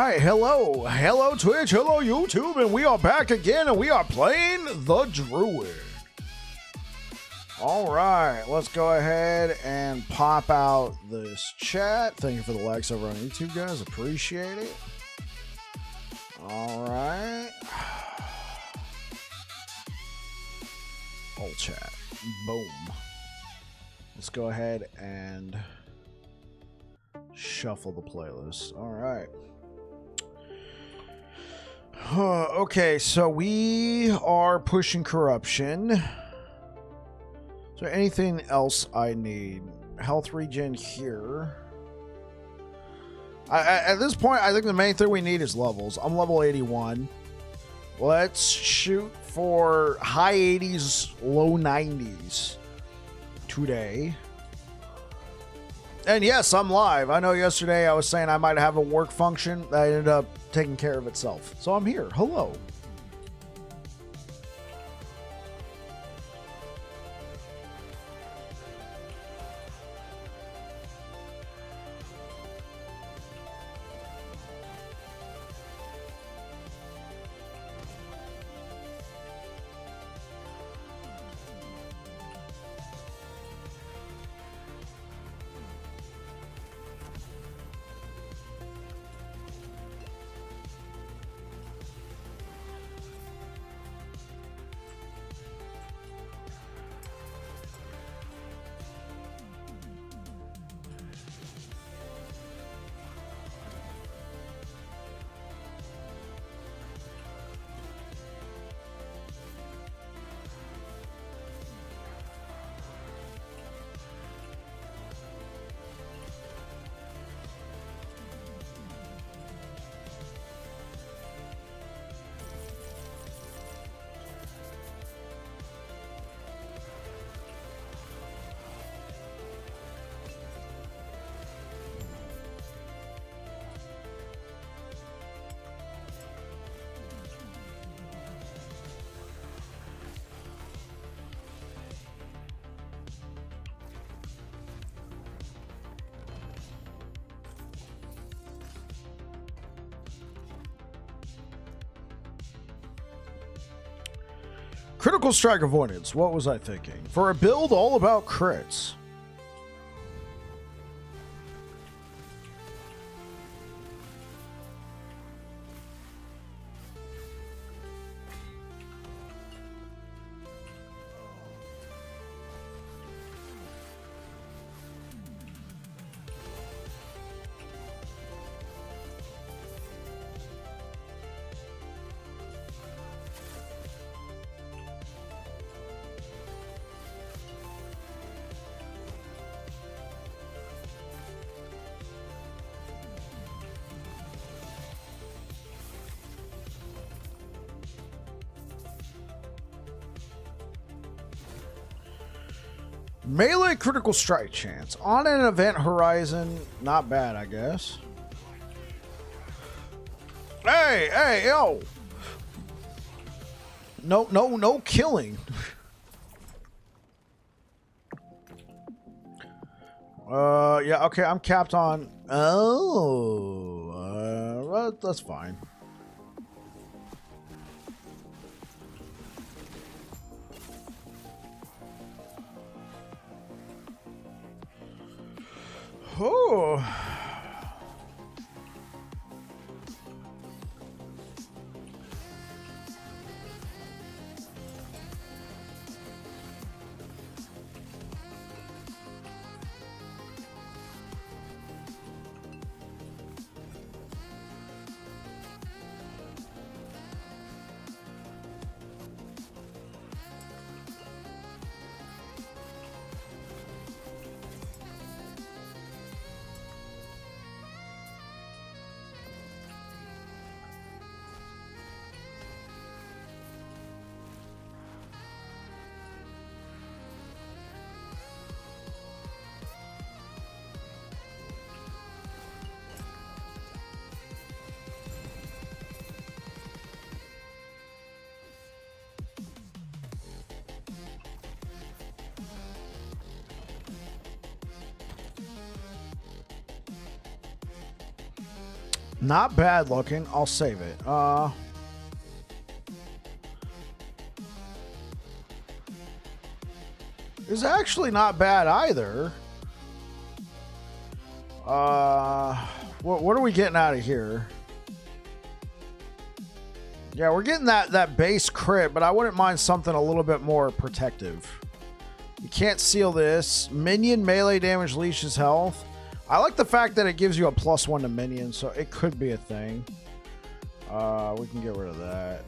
right, hello Twitch, hello YouTube, and we are back again, and we are playing the Druid. All right, let's go ahead and pop out this chat. Thank you for the likes over on YouTube, guys. Appreciate it. All right. All chat. Boom. Let's go ahead and shuffle the playlist. All right. Okay, so we are pushing corruption. Is there anything else I need? Health regen here. At this point, I think the main thing we need is levels. I'm level 81. Let's shoot for high 80s, low 90s today. And yes, I'm live. I know yesterday I was saying I might have a work function that ended up taking care of itself. So I'm here. Hello. Critical strike avoidance. What was I thinking? For a build all about crits. Melee critical strike chance on an event horizon, not bad, I guess. Hey, yo! No killing. Yeah, okay, I'm capped on. Oh, that's fine. Oh. Not bad looking. I'll save it. It's actually not bad either. What are we getting out of here? Yeah, we're getting that base crit, but I wouldn't mind something a little bit more protective. You can't seal this. Minion melee damage leashes health. I like the fact that it gives you a +1 to minion, so it could be a thing. We can get rid of that.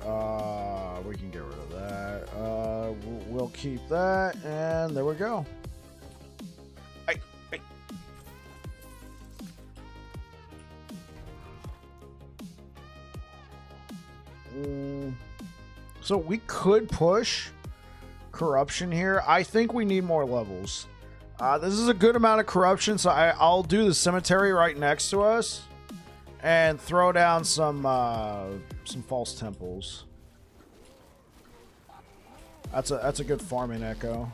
We can get rid of that. We'll keep that, and there we go. So we could push corruption here. I think we need more levels. This is a good amount of corruption, so I'll do the cemetery right next to us and throw down some false temples. That's a good farming echo.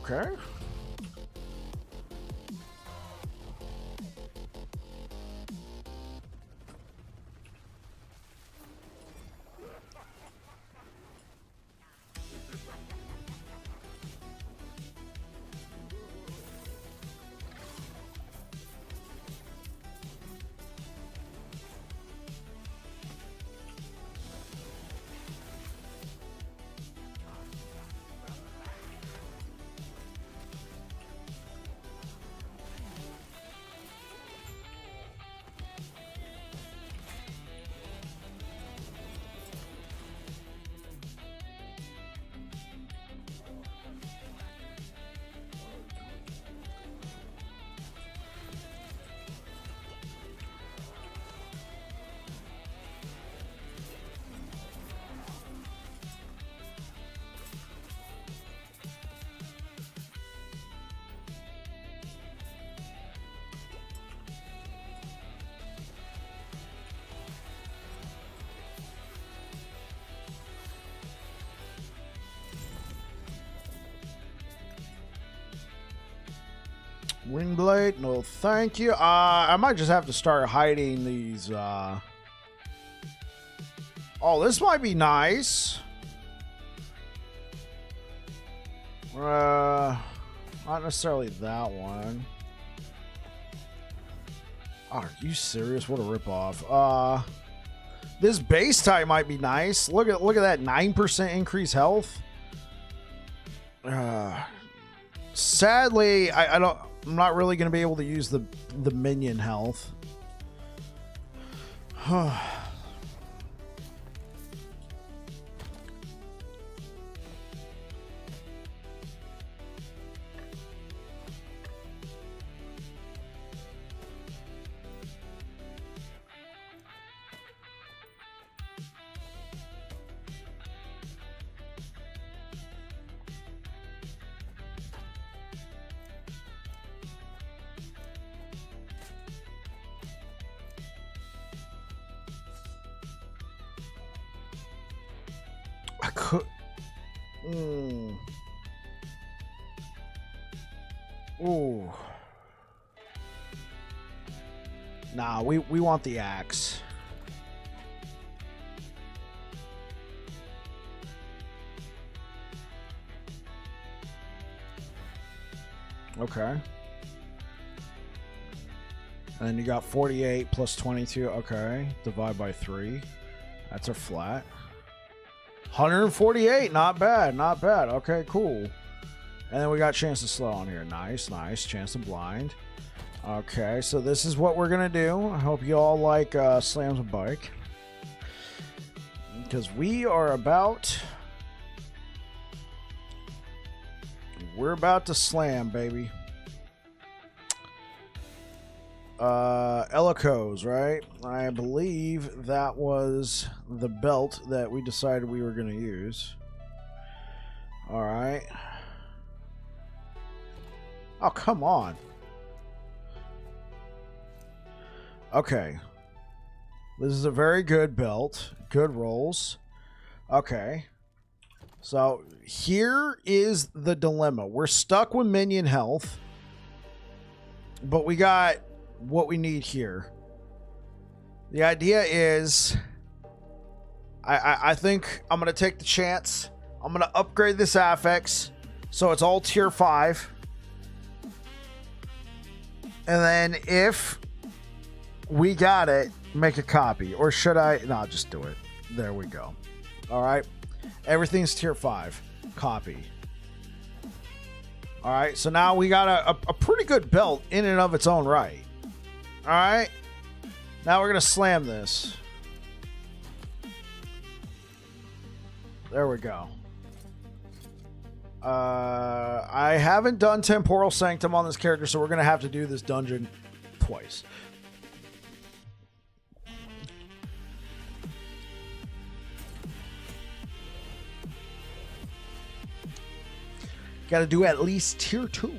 Okay. Wingblade, no thank you. I might just have to start hiding these. Oh, this might be nice. Not necessarily that one. Oh, are you serious? What a ripoff. This base type might be nice. Look at that 9% increase health. Sadly, I'm not really going to be able to use the minion health. I could. Ooh. Nah, we want the axe. Okay. And then you got 48 plus 22. Okay. Divide by 3. That's a flat. 148. Not bad. Not bad. Okay, cool. And then we got chance to slow on here. Nice, nice. Chance to blind. Okay, so this is what we're going to do. I hope you all like Slams a Bike. Because we are about... We're about to slam, baby. Eloco's, right? I believe that was the belt that we decided we were going to use. Alright. Oh, come on. Okay. This is a very good belt. Good rolls. Okay. So here is the dilemma. We're stuck with minion health, but we got what we need here. The idea is I think I'm going to take the chance. I'm going to upgrade this affix so it's all tier 5. And then if we got it, make a copy. Or should I? No, just do it. There we go. All right. Everything's tier 5. Copy. All right. So now we got a pretty good belt in and of its own right. All right. Now we're going to slam this. There we go. I haven't done Temporal Sanctum on this character, so we're going to have to do this dungeon twice. Got to do at least tier 2.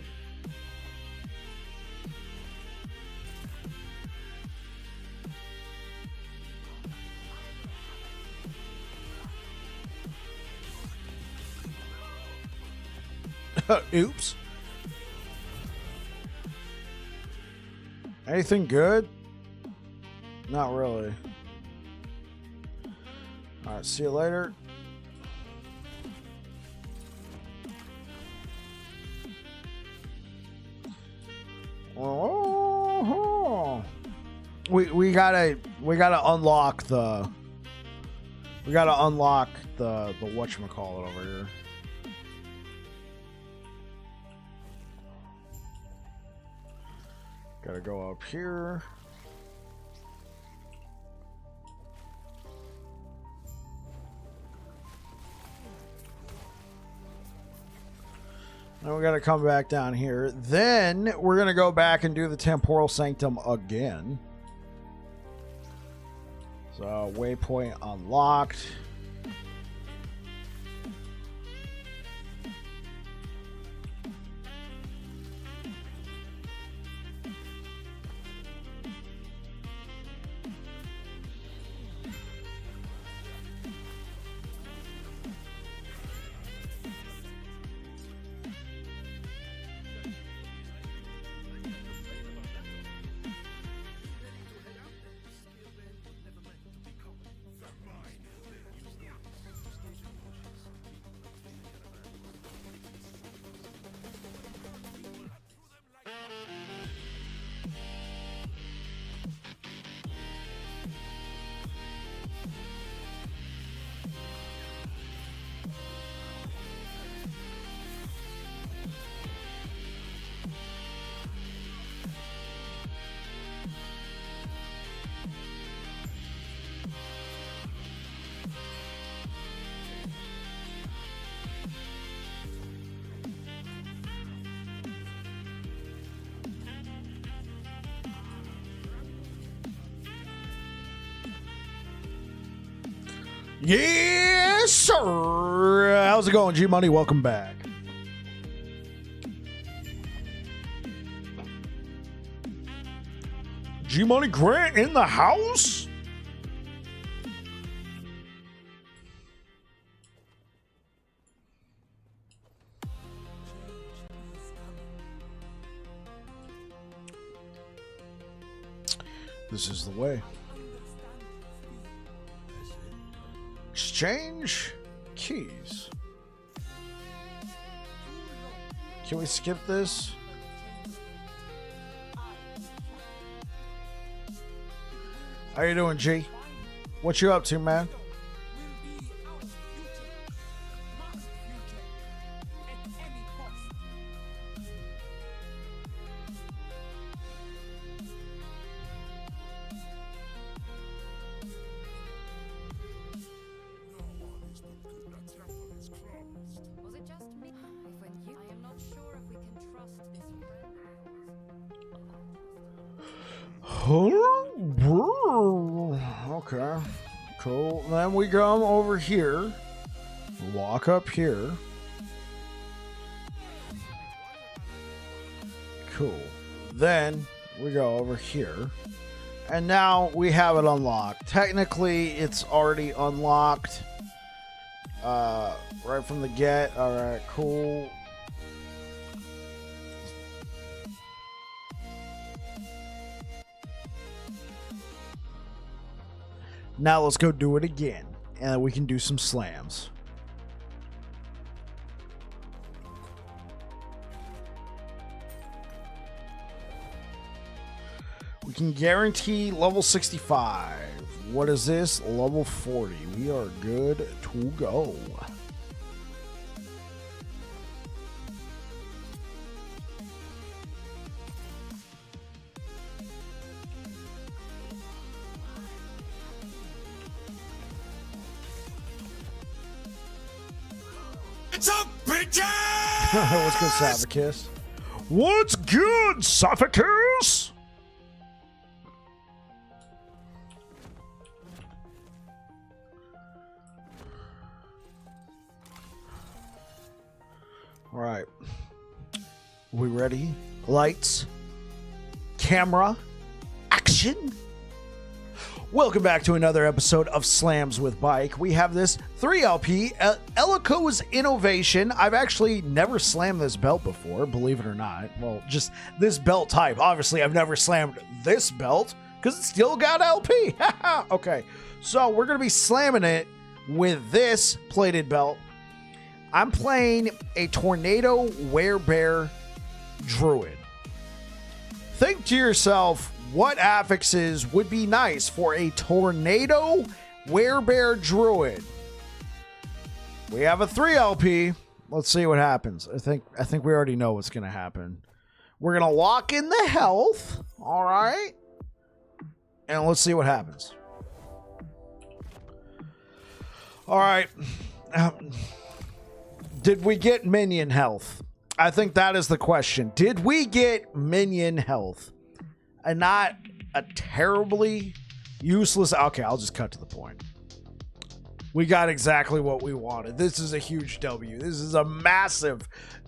Oops. Anything good? Not really. Alright, see you later. Oh, we gotta unlock the whatchamacallit over here. Gotta go up here. Then we gotta come back down here. Then we're gonna go back and do the Temporal Sanctum again. So waypoint unlocked. Yes, sir. How's it going, G Money? Welcome back. G Money Grant in the house. This is the way. Exchange keys. Can we skip this? How you doing, G? What you up to, man? Okay, cool. Then we come over here, walk up here. Cool. Then we go over here, And now we have it unlocked. Technically, it's already unlocked. Right from the get. Alright, cool. Now let's go do it again. And we can do some slams. We can guarantee level 65. What is this? Level 40. We are good to go. It's up, bitches! What's good, Savicus? What's good, Savicus? All right. We ready? Lights, camera, action. Welcome back to another episode of Slams with Bike. We have this 3LP, Elico's Innovation. I've actually never slammed this belt before, believe it or not. Well, just this belt type. Obviously, I've never slammed this belt because it's still got LP. Okay, so we're going to be slamming it with this plated belt. I'm playing a Tornado Werebear Druid. Think to yourself, what affixes would be nice for a Tornado Werebear Druid? We have a 3LP. Let's see what happens. I think we already know what's going to happen. We're going to lock in the health. All right. And let's see what happens. All right. Did we get minion health? I think that is the question. Did we get minion health? And not a terribly useless... Okay, I'll just cut to the point. We got exactly what we wanted. This is a huge W. This is a massive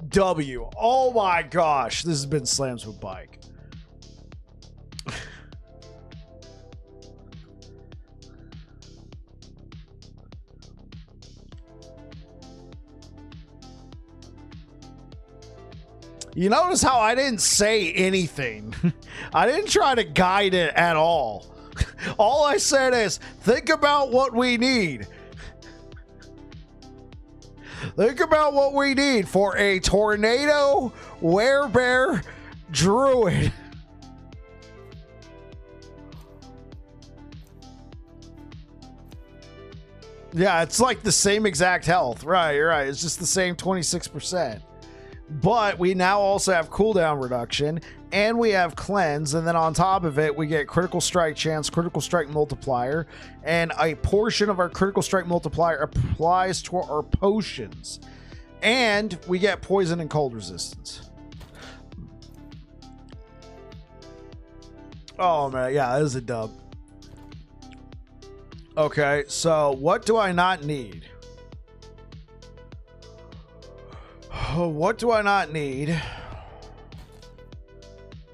W. Oh my gosh. This has been Slams with Bike. You notice how I didn't say anything. I didn't try to guide it at all. All I said is, think about what we need. Think about what we need for a Tornado Werebear Druid. Yeah, it's like the same exact health. Right, you're right. It's just the same 26%. But we now also have cooldown reduction, and we have cleanse, and then on top of it, we get critical strike chance, critical strike multiplier, and a portion of our critical strike multiplier applies to our potions. And we get poison and cold resistance. Oh man, yeah, this is a dub. Okay, so what do I not need? What do I not need?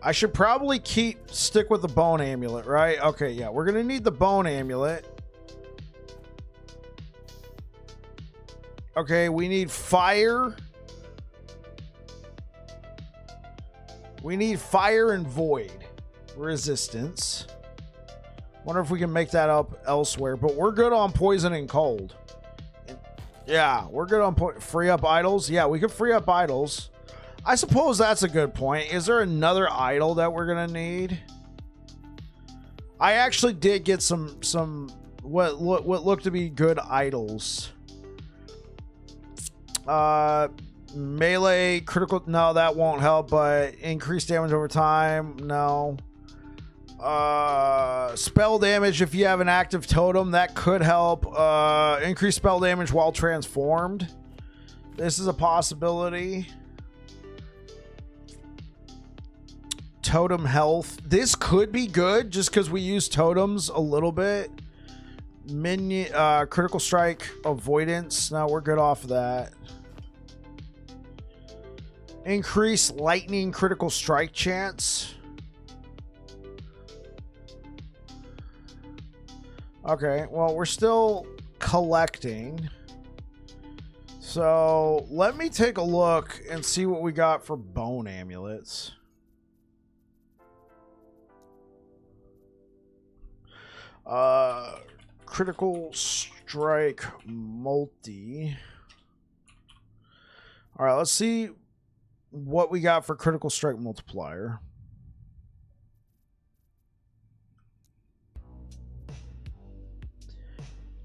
I should probably stick with the bone amulet, right? Okay, yeah, we're gonna need the bone amulet. Okay, we need fire. We need fire and void resistance. Wonder if we can make that up elsewhere, but we're good on poison and cold. Yeah, we're good on free up idols. Yeah, we can free up idols. I suppose that's a good point. Is there another idol that we're gonna need? I actually did get some what look to be good idols. Melee critical. No, that won't help. But increased damage over time. No. Spell damage if you have an active totem, that could help. Increase spell damage while transformed. This is a possibility. Totem health. This could be good just because we use totems a little bit. Minion critical strike avoidance. No, we're good off of that. Increase lightning critical strike chance. Okay, well, we're still collecting. So let me take a look and see what we got for bone amulets. Critical strike multi. All right, let's see what we got for critical strike multiplier.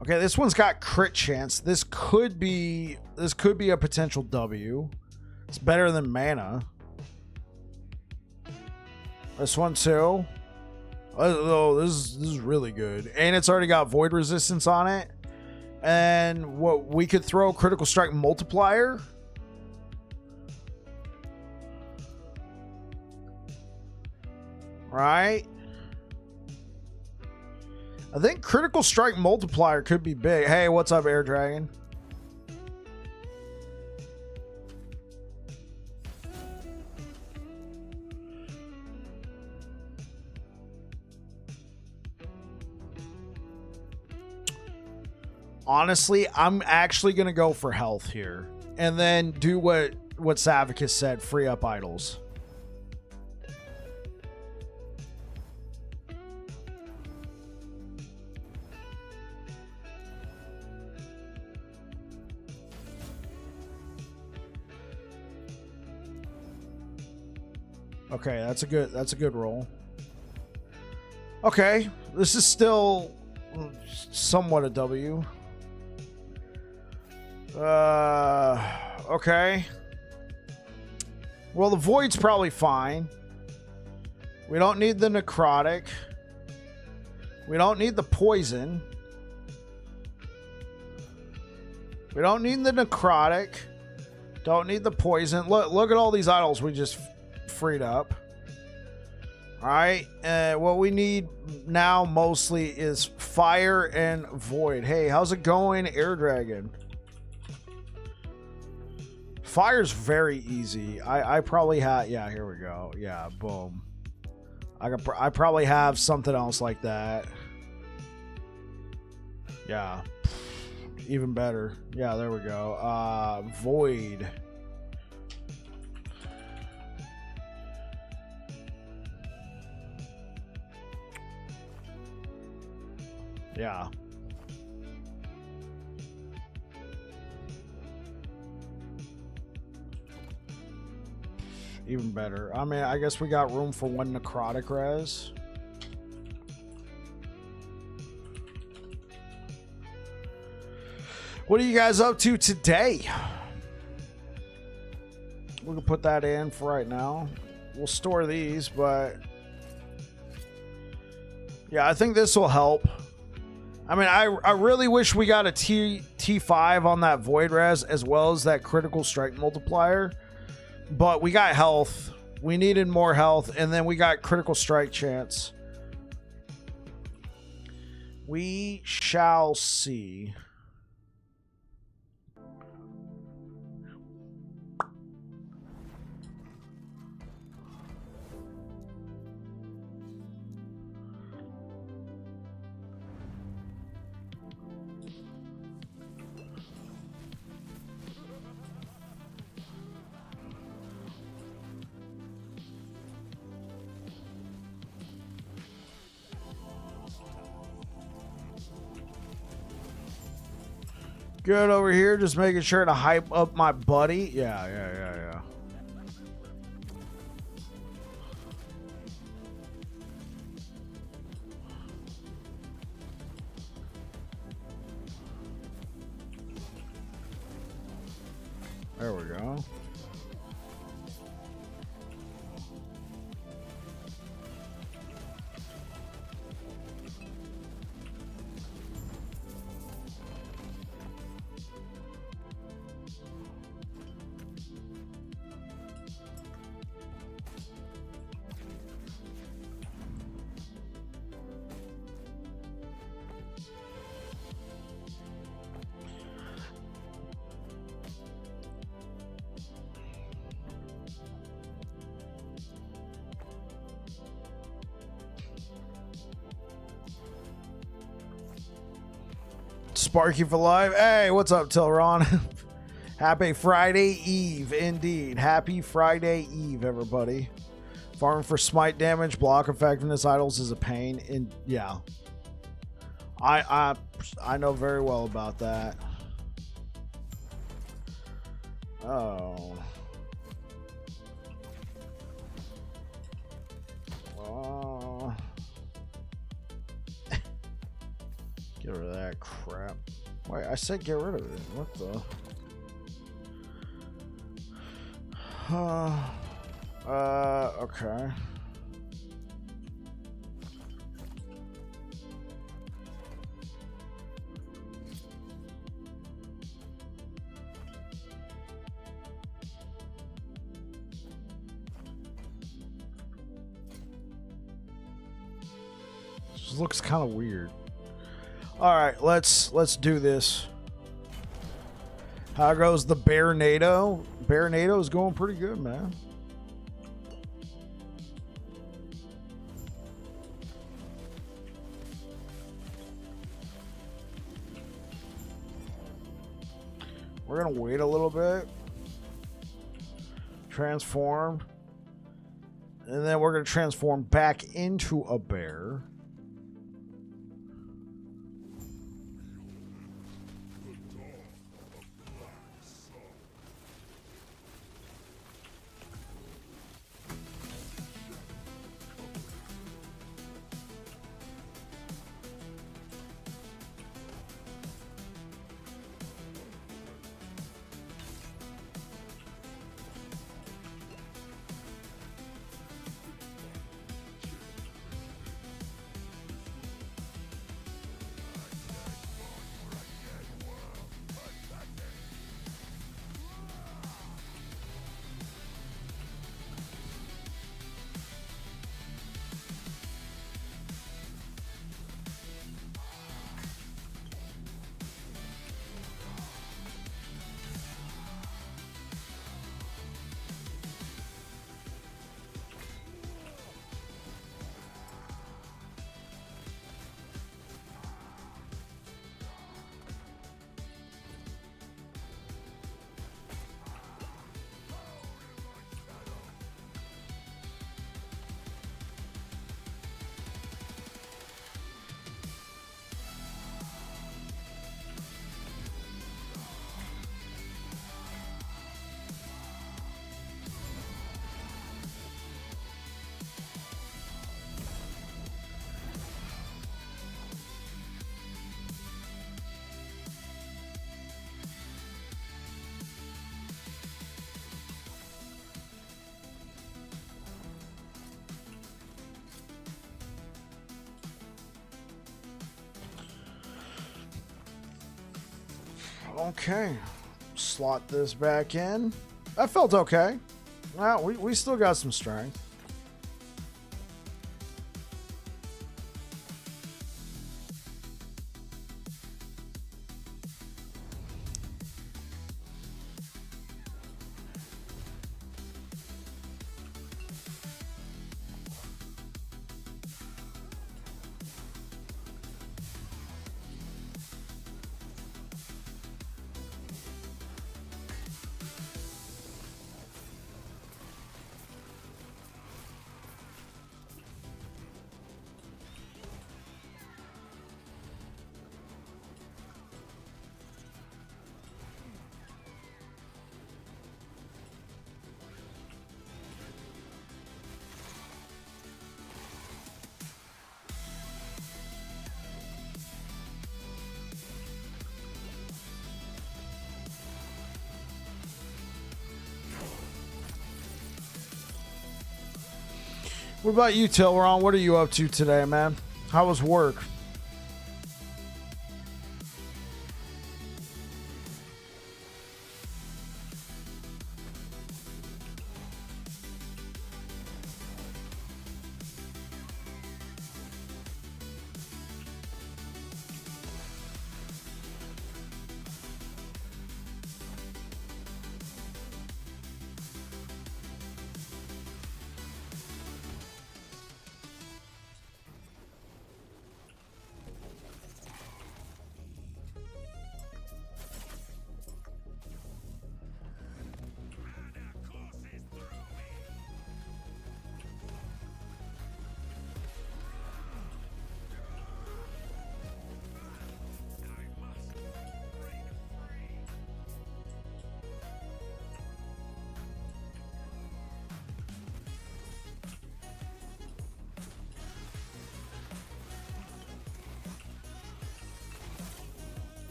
Okay, this one's got crit chance. This could be a potential W. It's better than mana. This one too. Oh, this is really good. And it's already got void resistance on it. And what we could throw critical strike multiplier. Right? I think critical strike multiplier could be big. Hey, what's up, Air Dragon? Honestly, I'm actually going to go for health here. And then do what Savicus said, free up idols. Okay, that's a good roll. Okay, this is still somewhat a W. Okay. Well, the void's probably fine. We don't need the necrotic. We don't need the poison. We don't need the necrotic. Don't need the poison. Look at all these idols we just freed up. All right. What we need now mostly is fire and void. Hey, how's it going, Air Dragon? Fire's very easy. I probably have. Yeah, here we go. Yeah, boom. I probably have something else like that. Yeah, even better. Yeah, there we go. Void. Yeah. Even better. I mean, I guess we got room for one necrotic res. What are you guys up to today? We can put that in for right now. We'll store these, but yeah, I think this will help. I mean, I really wish we got a T5 on that void res as well as that critical strike multiplier. But we got health. We needed more health. And then we got critical strike chance. We shall see. Good over here, just making sure to hype up my buddy. Yeah. There we go. Sparky for life. Hey, what's up, Tilron? Happy Friday Eve, indeed. Happy Friday Eve, everybody. Farming for smite damage, block effectiveness, idols is a pain. And yeah, I know very well about that. Oh. Get rid of that crap. Wait, I said get rid of it. What the? Okay. This looks kind of weird. All right, let's do this. How goes the Bear NATO? Bear NATO is going pretty good, man. We're gonna wait a little bit. Transform. And then we're gonna transform back into a bear. Okay, slot this back in. That felt okay. Well, we still got some strength. What about you, Tilron? What are you up to today, man? How was work?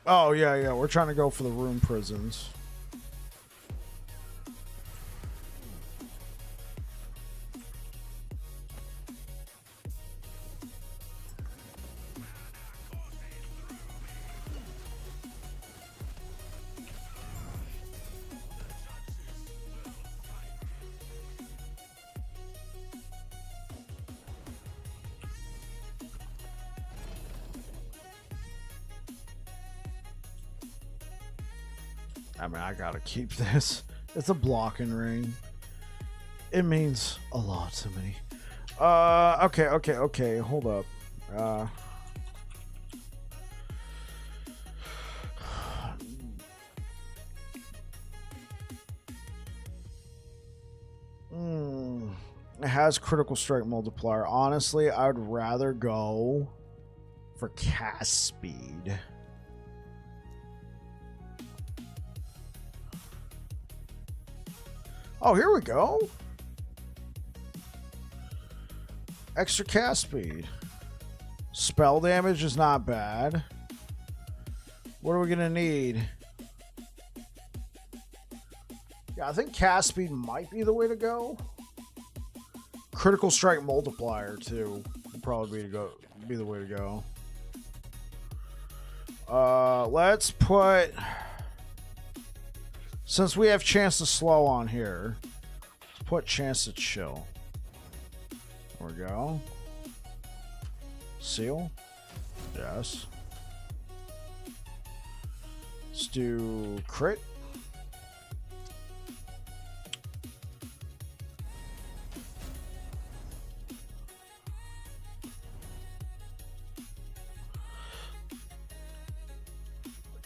Oh, yeah. We're trying to go for the room prisons. I mean, I gotta keep this. It's a blocking ring. It means a lot to me. Okay. Hold up. It has critical strike multiplier. Honestly, I would rather go for cast speed. Oh, here we go. Extra cast speed. Spell damage is not bad. What are we going to need? Yeah, I think cast speed might be the way to go. Critical strike multiplier, too, would probably be the way to go. Let's put... Since we have chance to slow on here, let's put chance to chill. There we go. Seal. Yes. Let's do crit.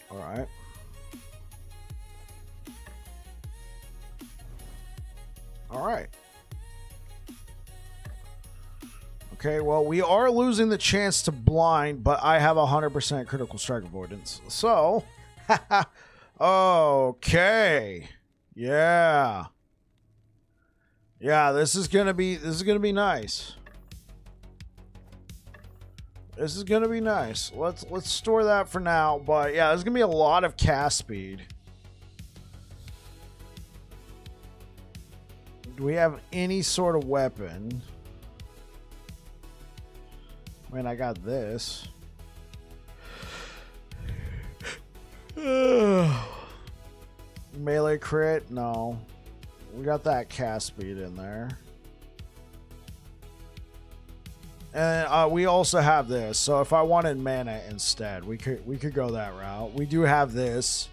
All right. All right. Okay, well, we are losing the chance to blind, but I have 100% critical strike avoidance. So, okay. Yeah. Yeah, this is going to be nice. This is going to be nice. Let's store that for now, but yeah, there's going to be a lot of cast speed. Do we have any sort of weapon? I mean, I got this. Melee crit? No. We got that cast speed in there. And we also have this. So if I wanted mana instead, we could go that route. We do have this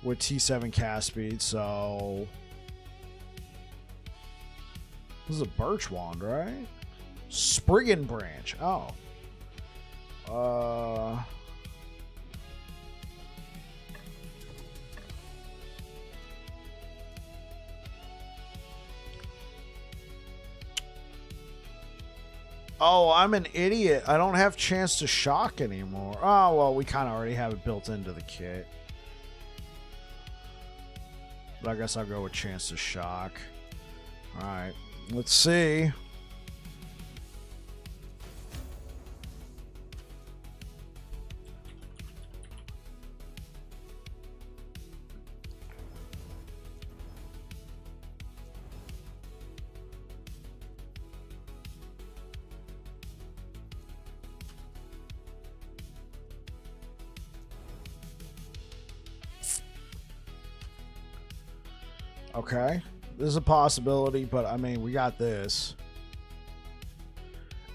with T7 cast speed, so... This is a birch wand, right? Spriggan branch. Oh. Oh, I'm an idiot. I don't have chance to shock anymore. Oh, well, we kind of already have it built into the kit. But I guess I'll go with chance to shock. All right. Let's see. Okay. This is a possibility, but I mean, we got this.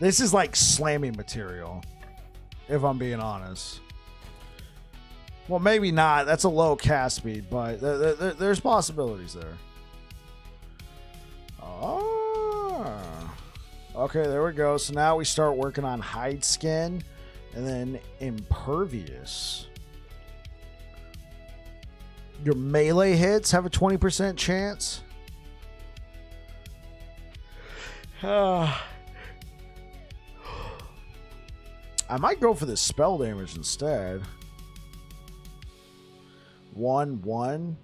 This is like slamming material, if I'm being honest. Well, maybe not. That's a low cast speed, but there's possibilities there. Oh. Okay, there we go. So now we start working on hide skin and then impervious. Your melee hits have a 20% chance. I might go for the spell damage instead. 1/1.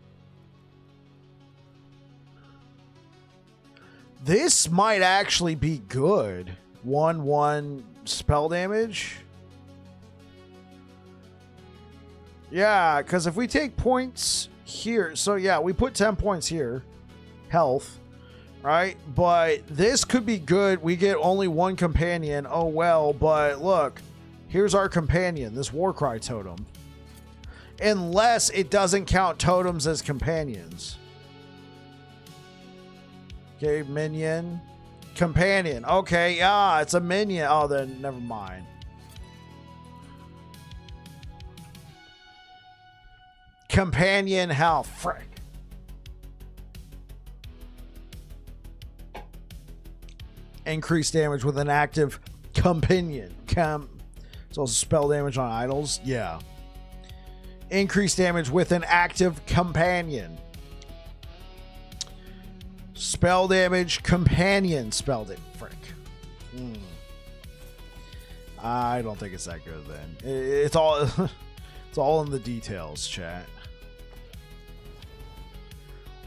This might actually be good. 1/1 spell damage. Yeah, because if we take points here, so yeah, we put 10 points here, health, right? But this could be good. We get only one companion. Oh well, but look, here's our companion, this Warcry totem. Unless it doesn't count totems as companions. Okay, minion. Companion. Okay, yeah, it's a minion. Oh, then never mind. Companion health. Frick. Increased damage with an active companion. It's also spell damage on idols. Yeah. Increased damage with an active companion. Spell damage, companion spelled it. Frick. I don't think it's that good then. It's all it's all in the details, chat.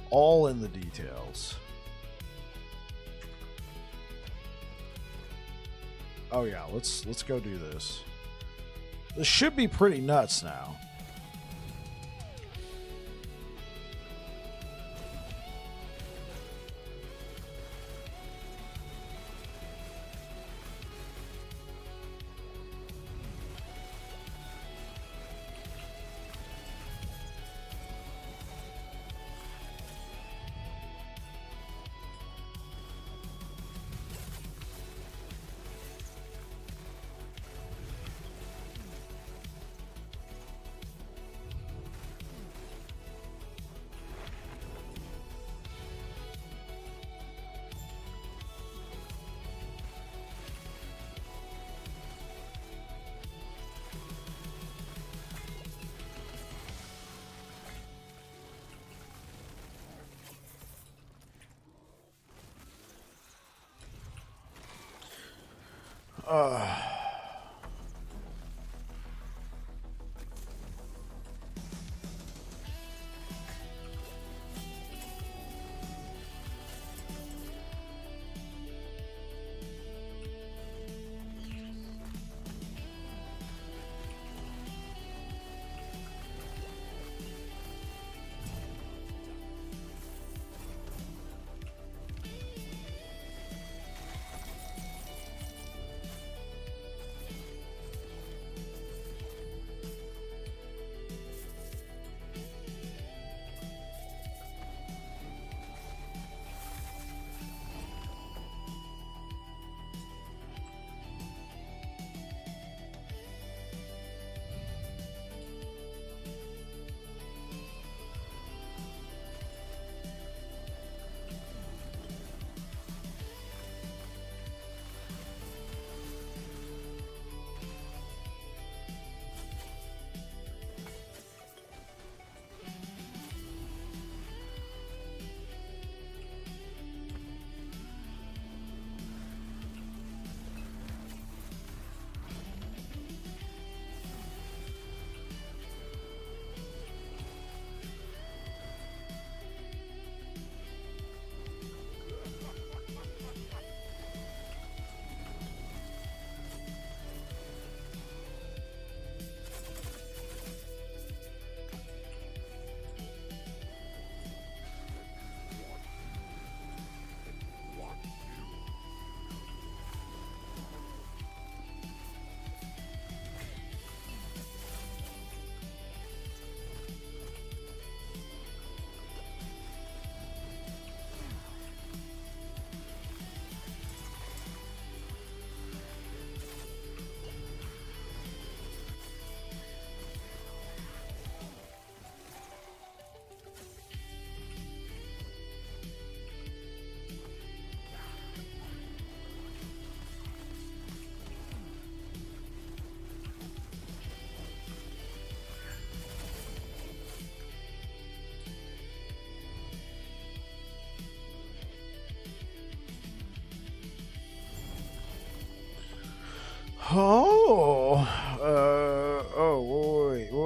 All in the details. Oh yeah, let's go do this. This should be pretty nuts now.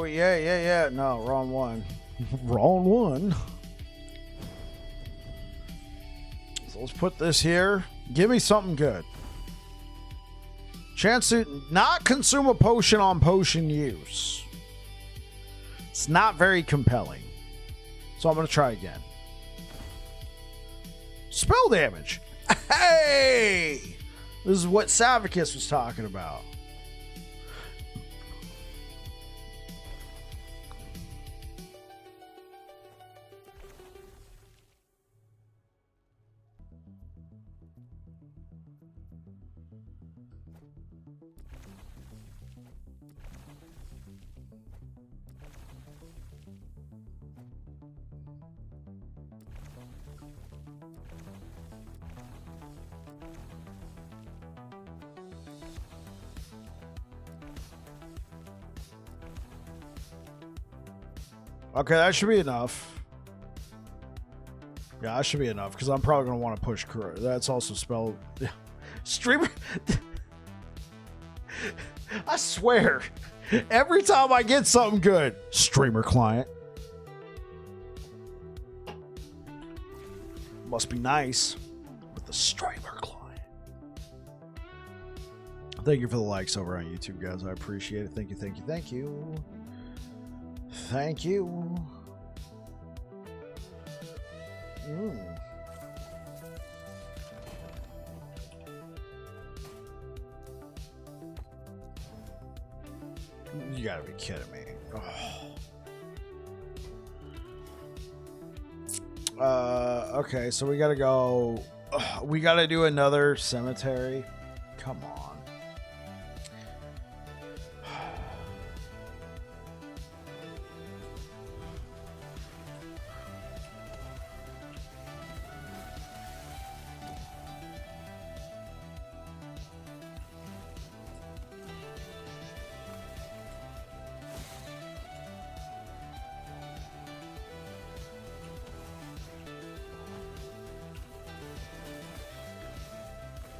Yeah. No, wrong one. Wrong one. So let's put this here. Give me something good. Chance to not consume a potion on potion use. It's not very compelling. So I'm going to try again. Spell damage. Hey! This is what Savicus was talking about. Okay, that should be enough. Yeah, that should be enough because I'm probably going to want to push. That's also spelled streamer. I swear, every time I get something good, streamer client. Must be nice with the streamer client. Thank you for the likes over on YouTube, guys. I appreciate it. Thank you, thank you, thank you. Thank you. You gotta be kidding me. Oh. Okay, so we gotta go. We gotta do another cemetery. Come on.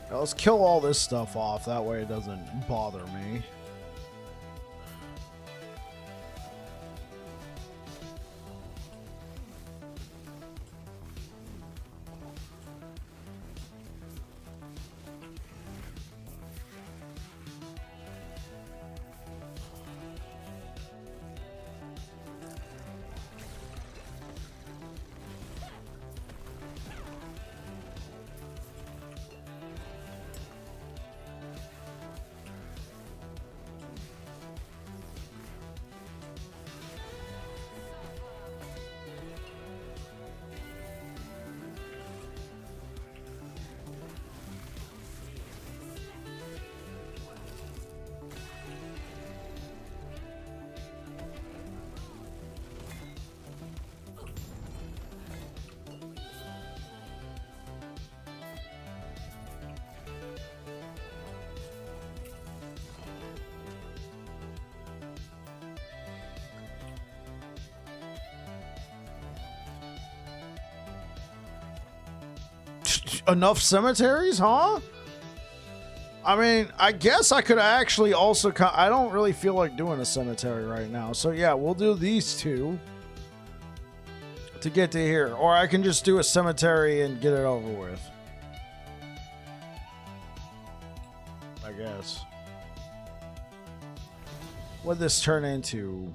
Now let's kill all this stuff off. That way it doesn't bother me. Enough cemeteries, huh? I mean, I guess I could actually also... I don't really feel like doing a cemetery right now. So yeah, we'll do these two to get to here. Or I can just do a cemetery and get it over with. I guess. What'd this turn into?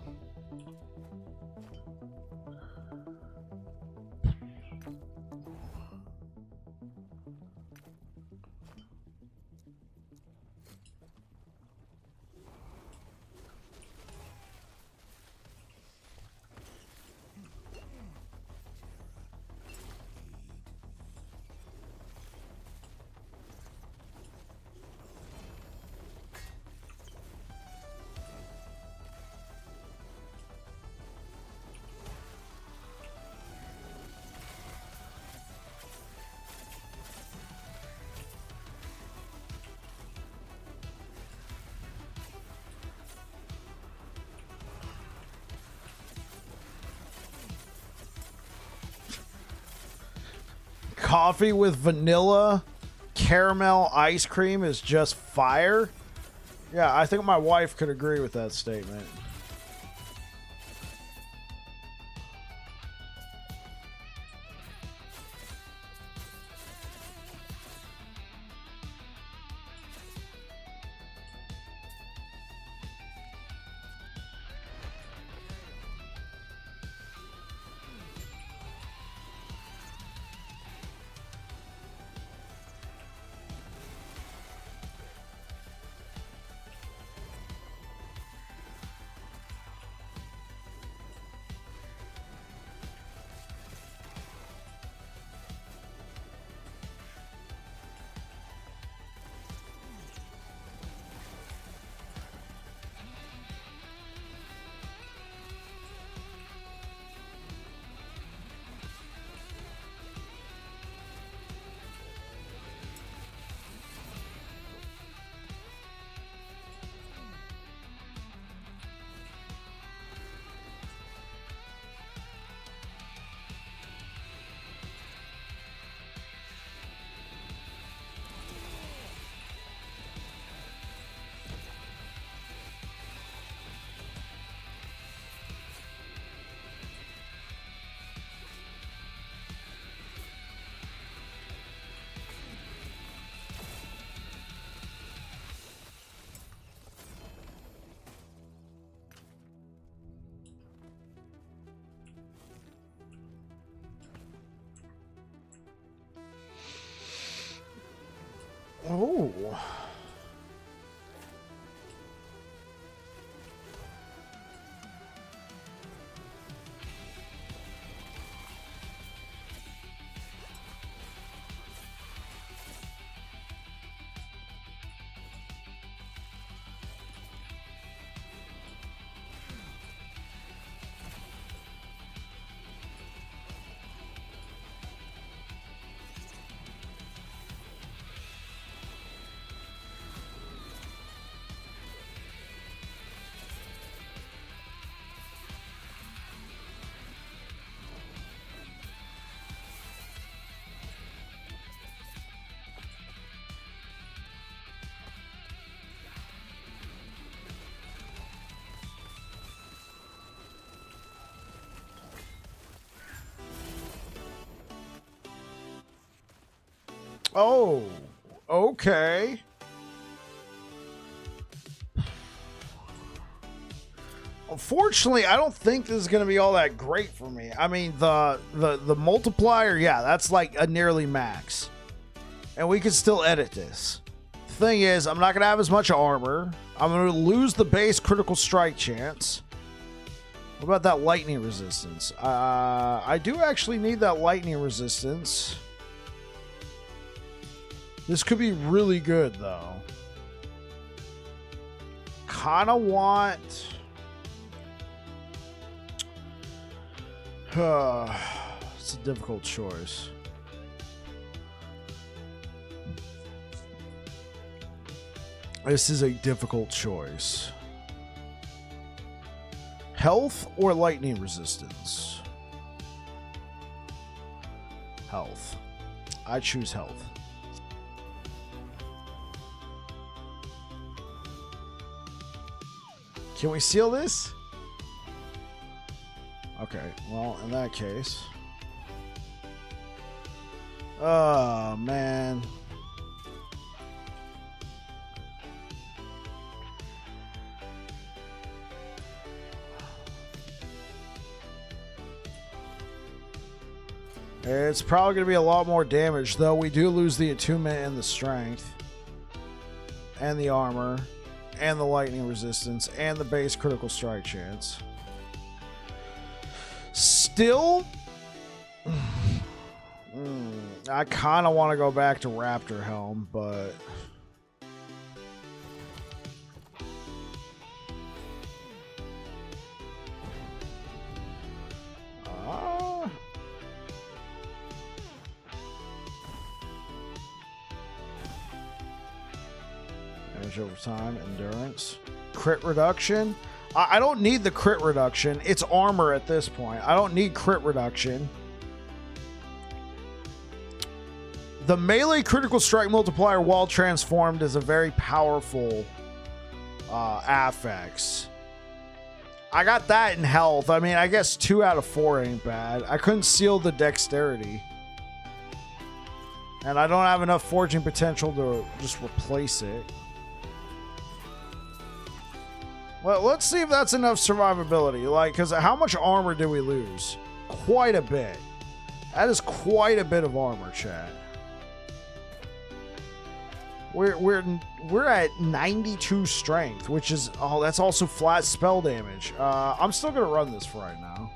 Coffee with vanilla caramel ice cream is just fire. Yeah, I think my wife could agree with that statement. Oh. Oh, okay. Unfortunately, I don't think this is going to be all that great for me. I mean, the multiplier, yeah, that's like a nearly max. And we can still edit this. The thing is, I'm not going to have as much armor. I'm going to lose the base critical strike chance. What about that lightning resistance? I do actually need that lightning resistance. This could be really good, though. Kind of want... it's a difficult choice. This is a difficult choice. Health or lightning resistance? Health. I choose health. Can we seal this? Okay, well, in that case. Oh, man. It's probably going to be a lot more damage, though we do lose the attunement and the strength. And the armor. And the lightning resistance. And the base critical strike chance. Still, I kind of want to go back to Raptor Helm, but damage over time, endurance, crit reduction. I don't need the crit reduction. It's armor at this point. I don't need crit reduction. The melee critical strike multiplier while transformed is a very powerful affix. I got that in health. I mean, I guess 2 out of 4 ain't bad. I couldn't seal the dexterity. And I don't have enough forging potential to just replace it. Well, let's see if that's enough survivability. Like, because how much armor did we lose? Quite a bit. That is quite a bit of armor, chat. We're at 92 strength, which is that's also flat spell damage. I'm still gonna run this for right now.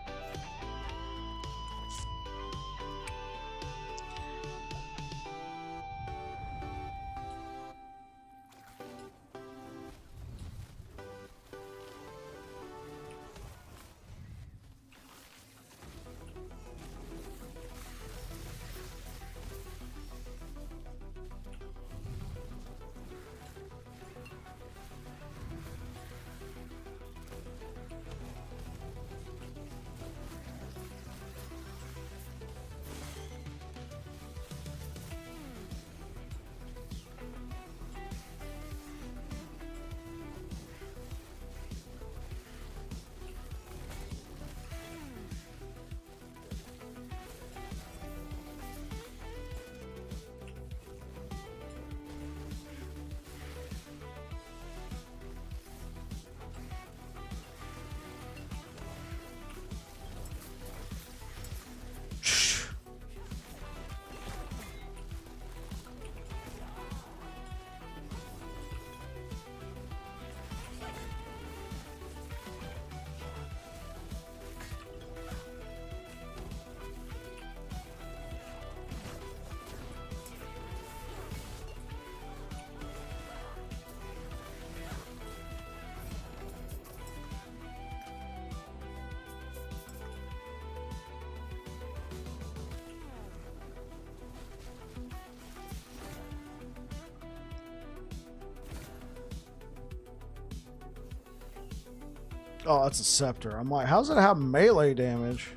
Oh, that's a scepter. I'm like, how's it have melee damage?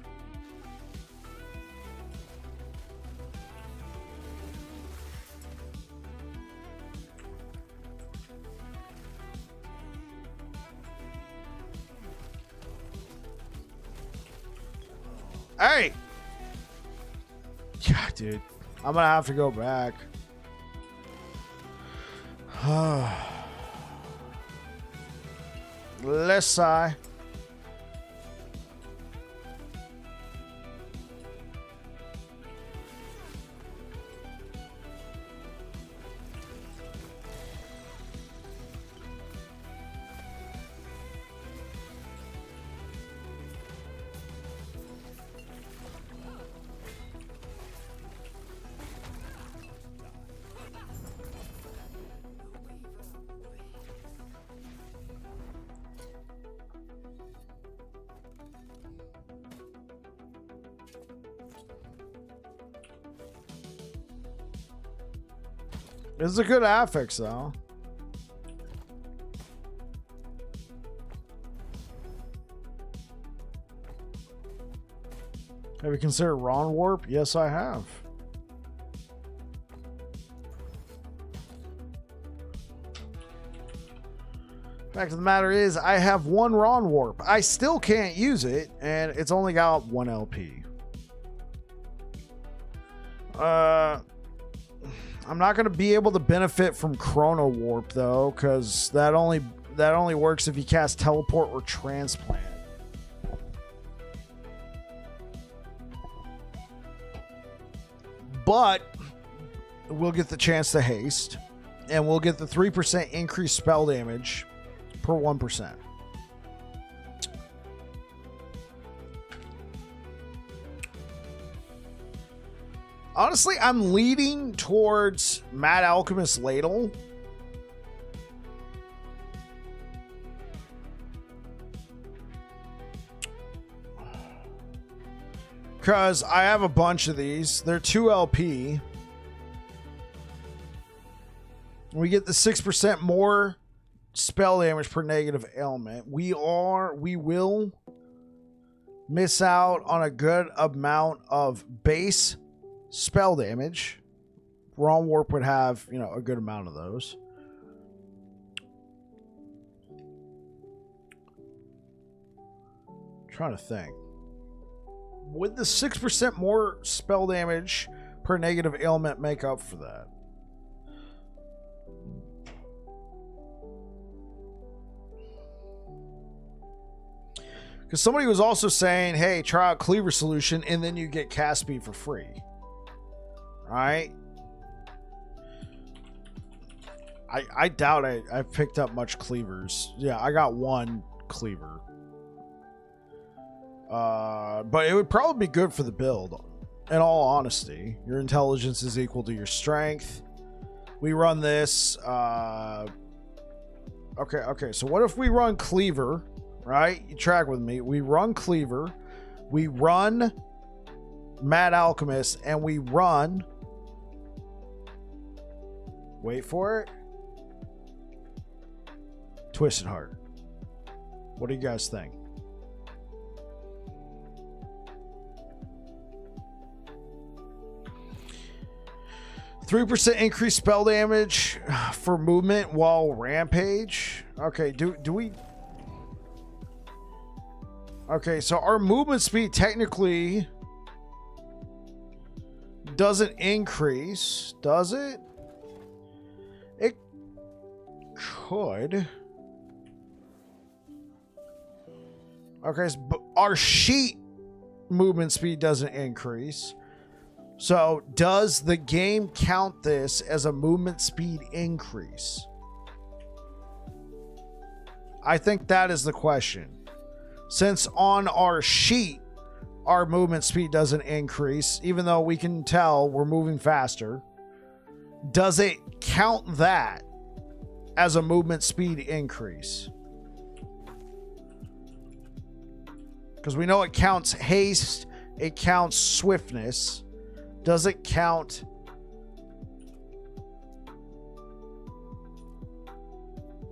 Hey! Yeah, dude. I'm gonna have to go back. Let's sigh. This is a good affix, though. Have you considered Ron Warp? Yes, I have. Fact of the matter is, I have one Ron Warp. I still can't use it, and it's only got 1 LP. I'm not going to be able to benefit from Chrono Warp, though, because that only works if you cast Teleport or Transplant. But we'll get the chance to haste, and we'll get the 3% increased spell damage per 1%. Honestly, I'm leading towards Mad Alchemist Ladle. Because I have a bunch of these. They're 2 LP. We get the 6% more spell damage per negative ailment. We will miss out on a good amount of base spell damage. Ron Warp would have, a good amount of those. Trying to think. Would the 6% more spell damage per negative ailment make up for that? Because somebody was also saying, hey, try out Cleaver Solution and then you get cast speed for free. Right? I doubt I've picked up much cleavers. Yeah, I got 1 cleaver. But it would probably be good for the build. In all honesty, your intelligence is equal to your strength. We run this. Okay. So what if we run Cleaver? Right? You track with me. We run Cleaver. We run Mad Alchemist, and we run. Wait for it. Twisted Heart. What do you guys think? %3 increased spell damage for movement while rampage. Okay, do we? Okay, so our movement speed technically doesn't increase, does it? It could. Okay, but our sheet movement speed doesn't increase. So does the game count this as a movement speed increase? I think that is the question. Since on our sheet, our movement speed doesn't increase, even though we can tell we're moving faster, does it count that as a movement speed increase? Because we know it counts haste, it counts swiftness. Does it count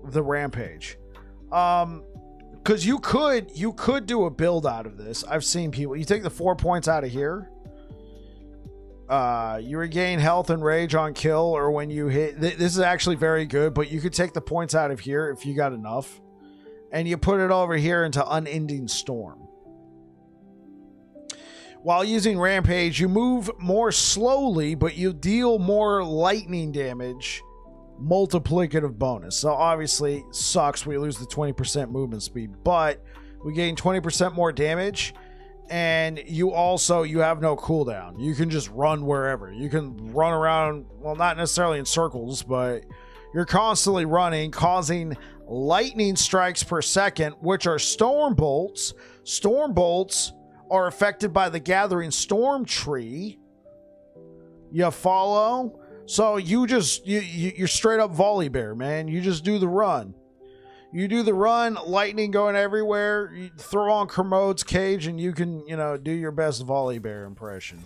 the rampage? Because you could do a build out of this. I've seen people. You take the 4 points out of here. You regain health and rage on kill, or when you hit. This is actually very good, but you could take the points out of here if you got enough, and you put it over here into Unending Storm. While using Rampage, you move more slowly, but you deal more lightning damage. Multiplicative bonus. So obviously sucks we lose the 20% movement speed, but we gain 20% more damage, and you have no cooldown. You can just run wherever. You can run around, well, not necessarily in circles, but you're constantly running, causing lightning strikes per second, which are storm bolts. Storm bolts are affected by the gathering storm tree. You follow? So you're straight up Werebear, man. You just do the run. You do the run, lightning going everywhere. You throw on Kermode's cage, and you can, do your best Werebear impression.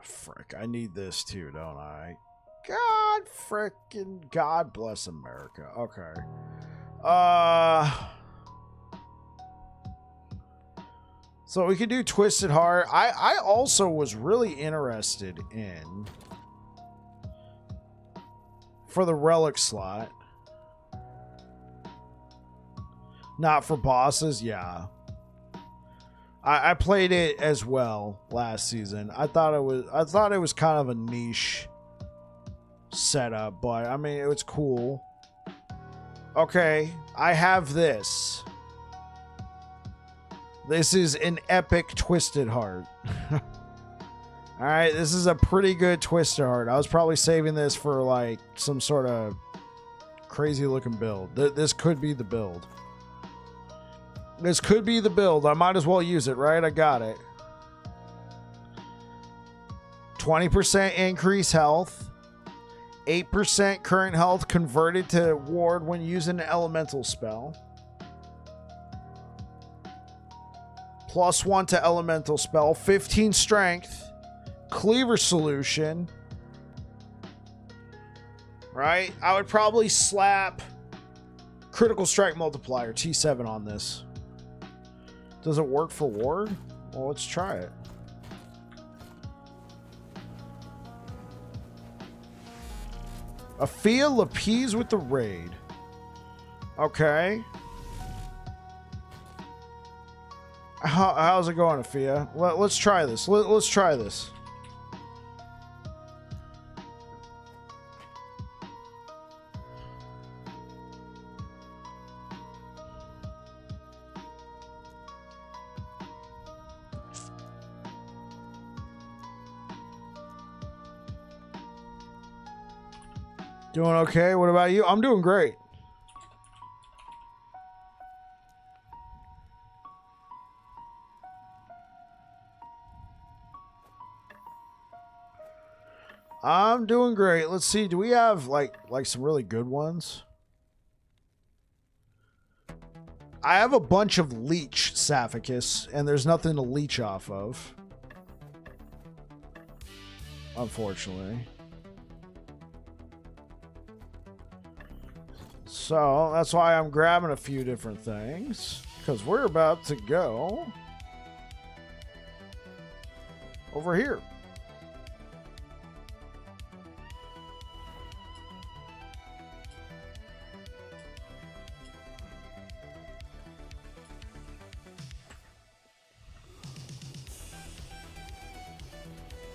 Frick, I need this too, don't I? God bless America. Okay. So we could do Twisted Heart. I also was really interested in, for the relic slot, not for bosses. Yeah, I played it as well last season. I thought it was kind of a niche setup, but I mean, it was cool. Okay, I have this. This is an epic Twisted Heart. Alright, this is a pretty good Twisted Heart. I was probably saving this for like some sort of crazy looking build. This could be the build. This could be the build. I might as well use it, right? I got it. 20% increase health. 8% current health converted to ward when using an elemental spell. +1 to elemental spell. 15 strength. Cleaver solution. Right? I would probably slap critical strike multiplier, T7, on this. Does it work for ward? Well, let's try it. Afia Lapise with the raid. Okay. How's it going, Afia? Let's try this. Let's try this. Doing okay? What about you? I'm doing great. I'm doing great. Let's see. Do we have like some really good ones? I have a bunch of leech Sapphicus, and there's nothing to leech off of, unfortunately. So that's why I'm grabbing a few different things, because we're about to go over here.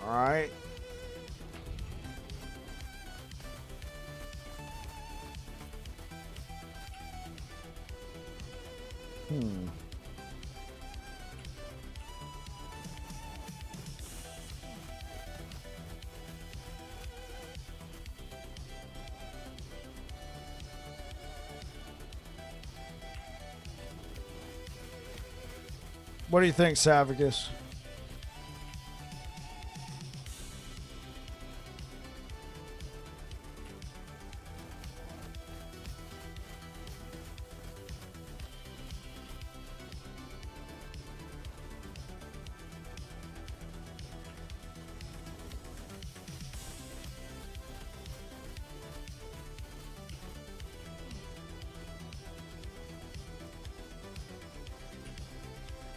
All right. What do you think, Savicus?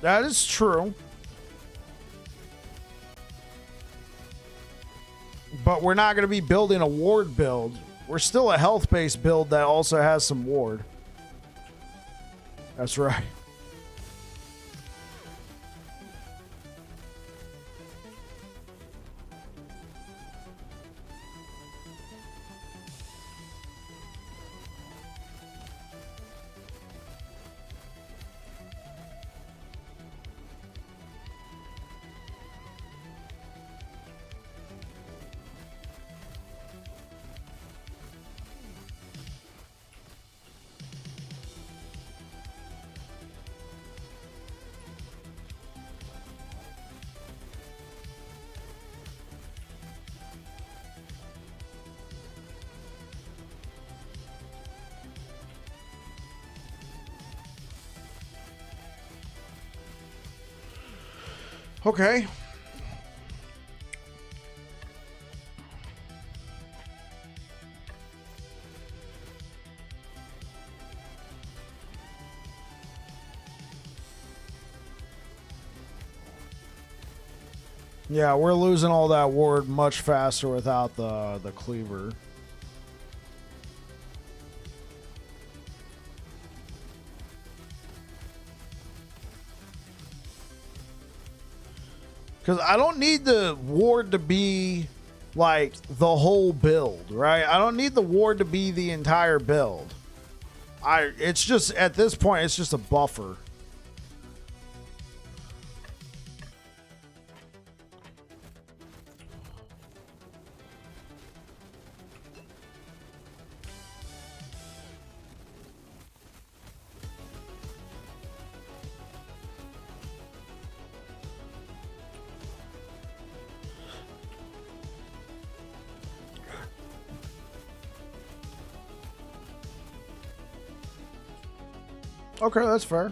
That is true. But we're not going to be building a ward build. We're still a health-based build that also has some ward. That's right. Okay. Yeah, we're losing all that ward much faster without the cleaver. Because I don't need the ward to be like the whole build, right? I don't need the ward to be the entire build. It's just, at this point, it's just a buffer. Okay, that's fair.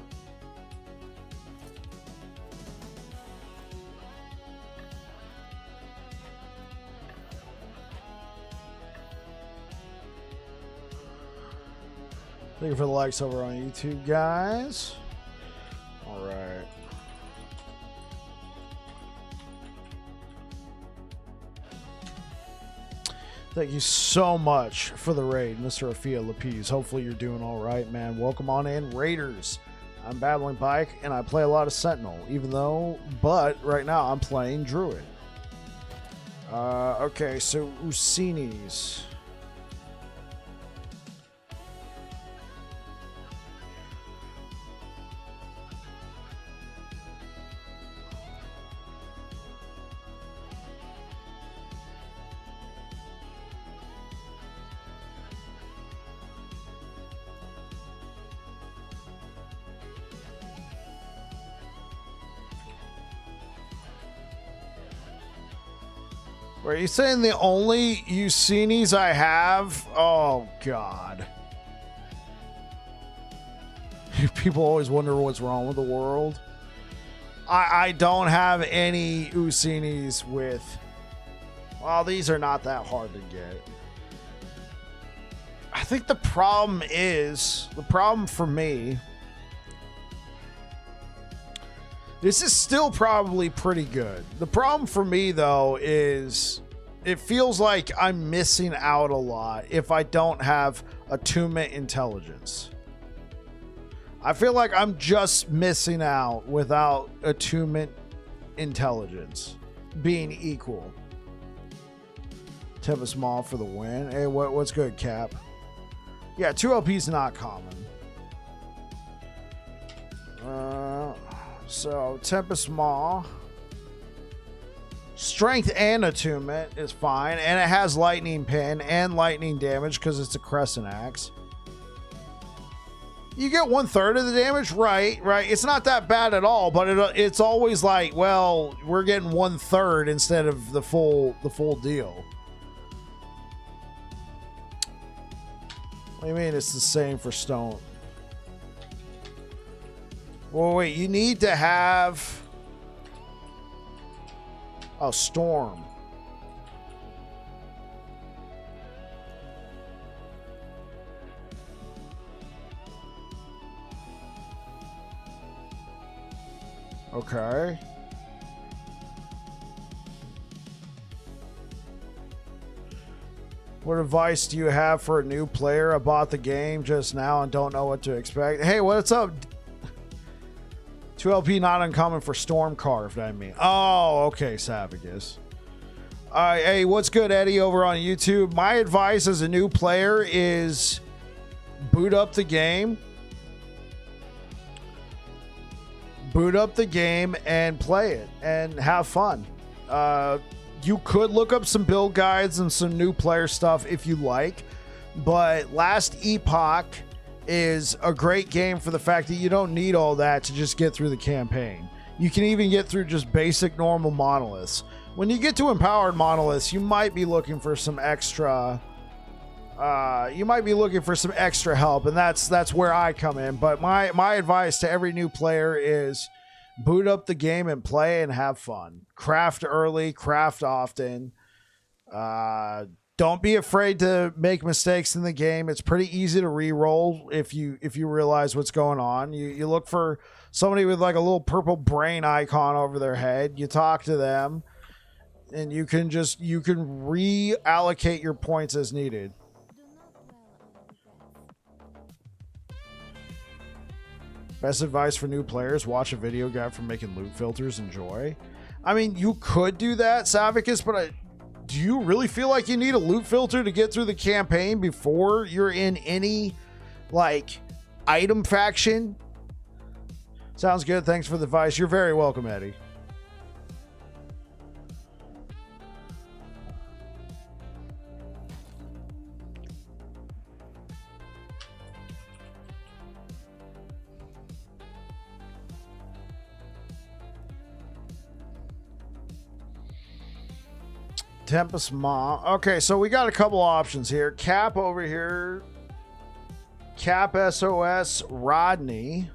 Thank you for the likes over on YouTube, guys. All right. Thank you so much for the raid, Mr. Afia Lapise. Hopefully you're doing all right, man. Welcome on in, Raiders. I'm battling Bike, and I play a lot of Sentinel, but right now I'm playing Druid. Okay, so Usinis. Are you saying the only Usinis I have? Oh, God. People always wonder what's wrong with the world. I don't have any Usinis with... Well, these are not that hard to get. I think the problem for me... This is still probably pretty good. The problem for me, though, is it feels like I'm missing out a lot if I don't have attunement intelligence. I feel like I'm just missing out without attunement intelligence being equal. Tempest Maw for the win. Hey, what's good, Cap? Yeah, 2 LP's not common. So, Tempest Maw. Strength and attunement is fine. And it has lightning pin and lightning damage because it's a crescent axe. You get 1/3 of the damage, right? It's not that bad at all, but it's always like, well, we're getting 1/3 instead of the full deal. What do you mean it's the same for stone? Well, wait, you need to have a storm. Okay. What advice do you have for a new player? I bought the game just now and don't know what to expect. Hey, what's up? 2LP not uncommon for Storm Carved, I mean. Oh, okay, Savagus. Hey, what's good, Eddie, over on YouTube? My advice as a new player is boot up the game. Boot up the game and play it and have fun. You could look up some build guides and some new player stuff if you like, but Last Epoch is a great game for the fact that you don't need all that to just get through the campaign. You can even get through just basic normal monoliths. When you get to empowered monoliths, you might be looking for some extra help, and that's where I come in. But my advice to every new player is boot up the game and play and have fun. Craft early, craft often. Don't be afraid to make mistakes in the game. It's pretty easy to re-roll if you realize what's going on. You look for somebody with like a little purple brain icon over their head. You talk to them, and you can reallocate your points as needed. Best advice for new players: watch a video guide for making loot filters. Enjoy. I mean, you could do that, Savicus, but do you really feel like you need a loot filter to get through the campaign before you're in any, like, item faction? Sounds good. Thanks for the advice. You're very welcome, Eddie. Tempest Mom. Okay, so we got a couple options here. Cap over here. Cap SOS Rodney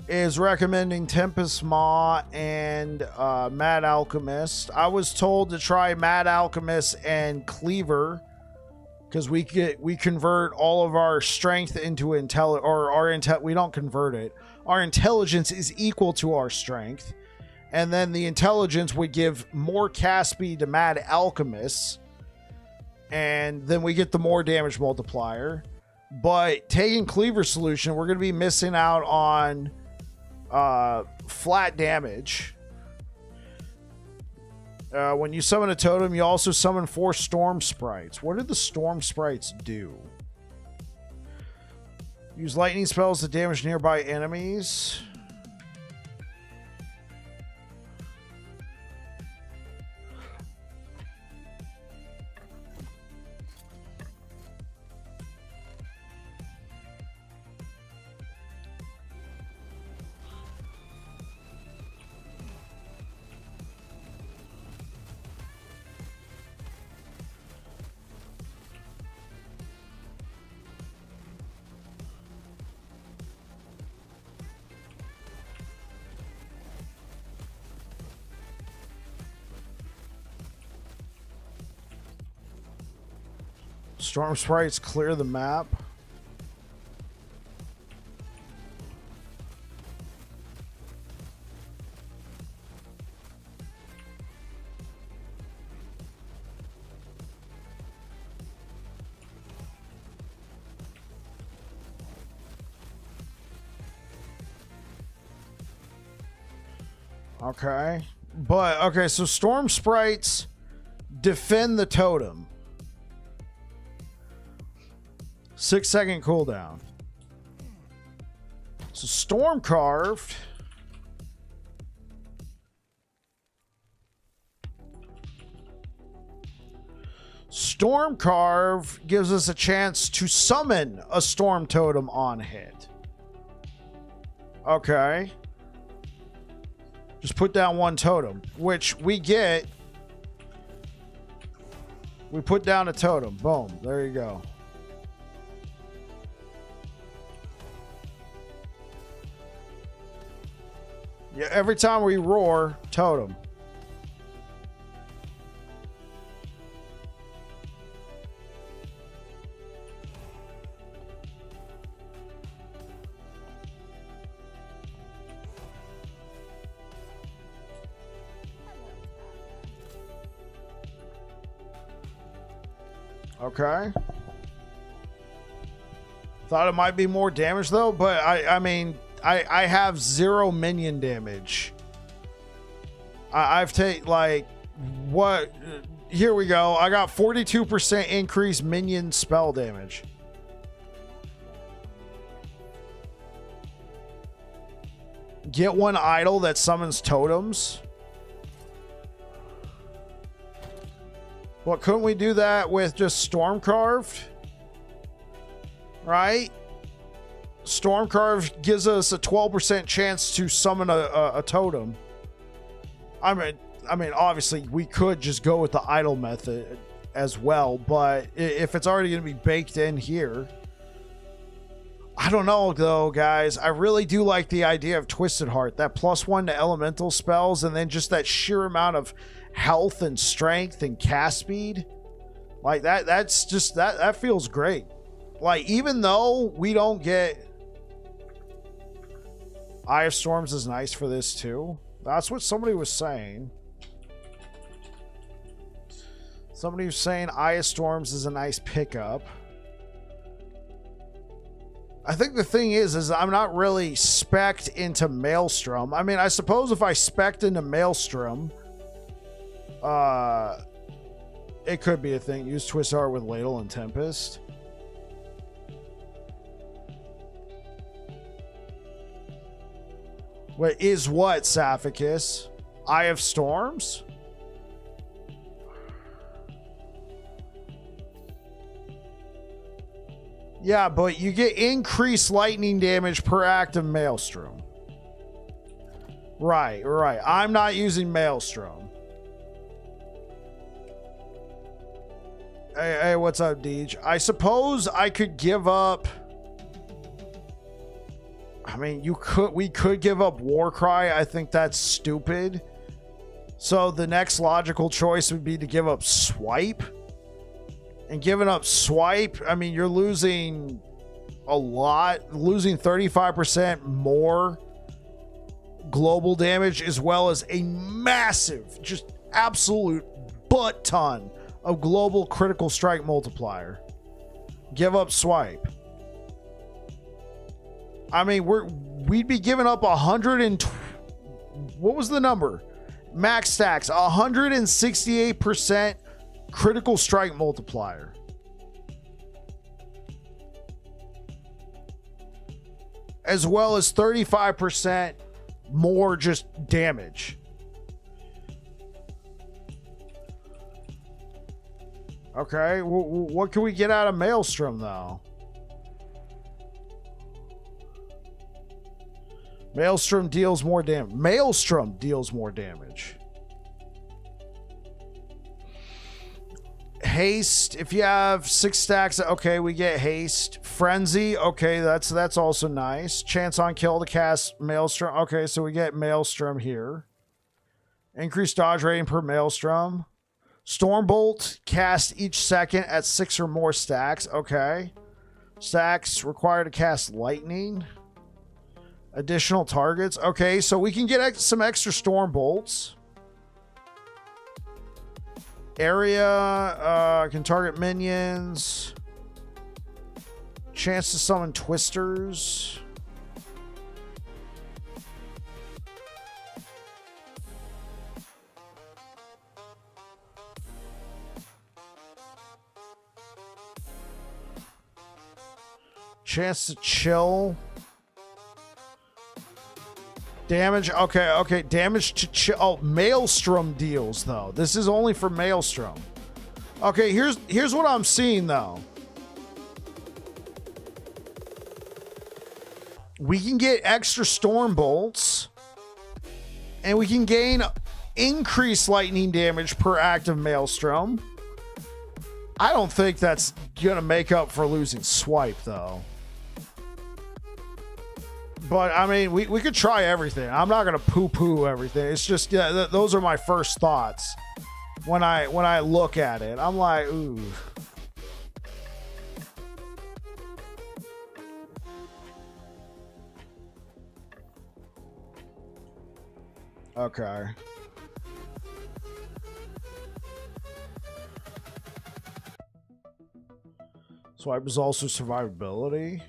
is recommending Tempest Maw and Mad Alchemist. I was told to try Mad Alchemist and Cleaver because we convert all of our strength into we don't convert it. Our intelligence is equal to our strength. And then the intelligence would give more cast speed to Mad Alchemists. And then we get the more damage multiplier. But taking Cleaver Solution, we're going to be missing out on flat damage. When you summon a totem, you also summon 4 Storm Sprites. What did the Storm Sprites do? Use lightning spells to damage nearby enemies. Storm Sprites clear the map. Okay. But, okay, so Storm Sprites defend the totem. 6-second cooldown. So Storm Carved. Storm Carve gives us a chance to summon a Storm Totem on hit. Okay. Just put down 1 totem, which we get. We put down a totem. Boom. There you go. Yeah, every time we roar, totem. Okay. Thought it might be more damage though, but I mean, I have 0 minion damage. I've taken like what? Here we go. I got 42% increased minion spell damage. Get one idol that summons totems. Well, couldn't we do that with just Stormcarved? Right? Stormcarved gives us a 12% chance to summon a totem. I mean, obviously we could just go with the idol method as well, but if it's already going to be baked in here, I don't know though, guys. I really do like the idea of Twisted Heart, that +1 to elemental spells, and then just that sheer amount of health and strength and cast speed. Like that's just that feels great. Like, even though we don't get Eye of Storms is nice for this too. That's what somebody was saying. Somebody was saying Eye of Storms is a nice pickup. I think the thing is I'm not really spec'd into Maelstrom. I mean, I suppose if I spec'd into Maelstrom, it could be a thing. Use Twist Heart with Ladle and Tempest. Wait, is what, Saphicus? Eye of Storms? Yeah, but you get increased lightning damage per active Maelstrom. Right. I'm not using Maelstrom. Hey, what's up, Deej? I suppose I could give up... I mean, we could give up Warcry. I think that's stupid. So the next logical choice would be to give up Swipe. And giving up Swipe, I mean, you're losing a lot. Losing 35% more global damage, as well as a massive, just absolute butt ton of global critical strike multiplier. Give up Swipe. I mean, we'd be giving up 120. What was the number? Max stacks, 168% critical strike multiplier. As well as 35% more just damage. Okay, what can we get out of Maelstrom though? Maelstrom deals more damage. Maelstrom deals more damage. Haste, if you have 6 stacks, okay, we get haste. Frenzy, okay, that's also nice. Chance on kill to cast Maelstrom. Okay, so we get Maelstrom here. Increased dodge rating per Maelstrom. Stormbolt, cast each second at 6 or more stacks. Okay. Stacks required to cast lightning. Additional targets. Okay, so we can get some extra Stormbolts. Area can target minions. Chance to summon Twisters. Chance to chill. Damage. Okay. Damage to chill. Oh, Maelstrom deals though. This is only for Maelstrom. Okay, here's what I'm seeing though. We can get extra storm bolts, and we can gain increased lightning damage per active Maelstrom. I don't think that's gonna make up for losing Swipe though. But I mean, we could try everything. I'm not gonna poo-poo everything. It's just, yeah, those are my first thoughts when I look at it. I'm like, ooh. Okay. Swipe is also survivability.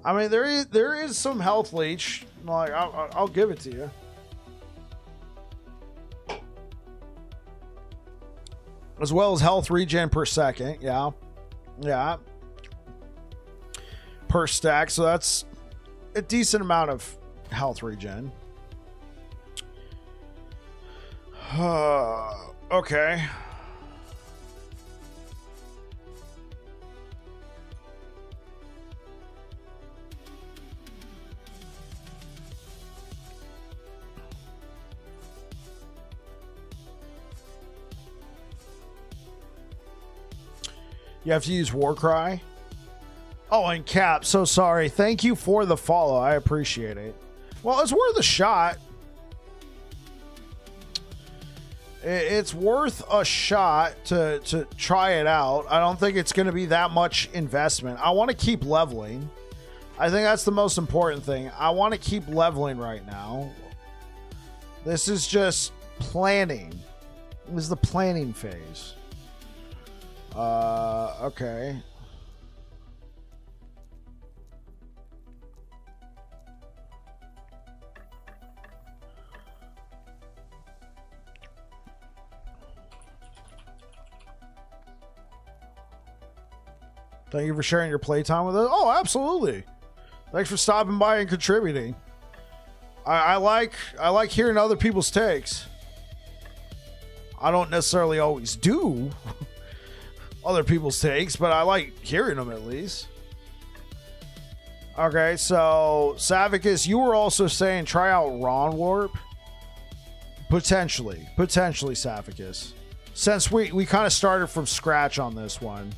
I mean, there is some health leech. Like, I'll give it to you. As well as health regen per second. Yeah. Yeah. Per stack. So that's a decent amount of health regen. Okay. You have to use Warcry. Oh, and Cap, so sorry. Thank you for the follow. I appreciate it. Well, it's worth a shot. It's worth a shot to try it out. I don't think it's going to be that much investment. I want to keep leveling. I think that's the most important thing. I want to keep leveling right now. This is just planning. This is the planning phase. Okay. Thank you for sharing your playtime with us. Oh, absolutely. Thanks for stopping by and contributing. I like hearing other people's takes. I don't necessarily always do other people's takes, but I like hearing them at least. Okay, so Savicus, you were also saying try out Ron Warp. Potentially, Savicus. Since we kind of started from scratch on this one.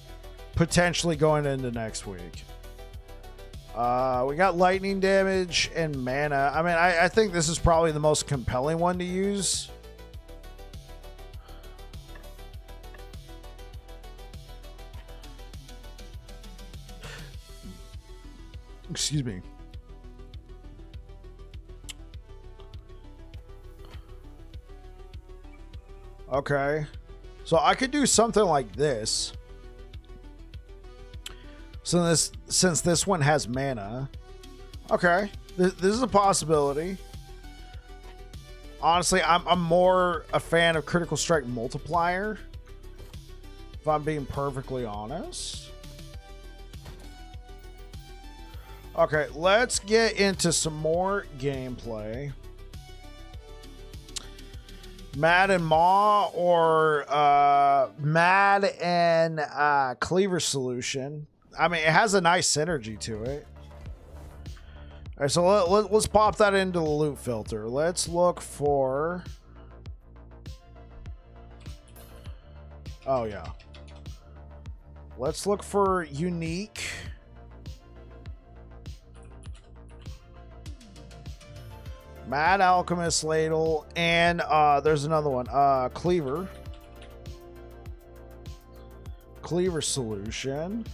Potentially going into next week. We got lightning damage and mana. I mean, I think this is probably the most compelling one to use. Excuse me. Okay. So I could do something like this. So since this one has mana, okay, this is a possibility. Honestly, I'm more a fan of Critical Strike Multiplier, if I'm being perfectly honest. Okay, let's get into some more gameplay. Mad and Maw or Mad and Cleaver Solution. I mean, it has a nice synergy to it. All right, so let's pop that into the loot filter. Let's look for... Oh, yeah. Let's look for unique. Mad Alchemist Ladle. And there's another one. Cleaver. Cleaver Solution.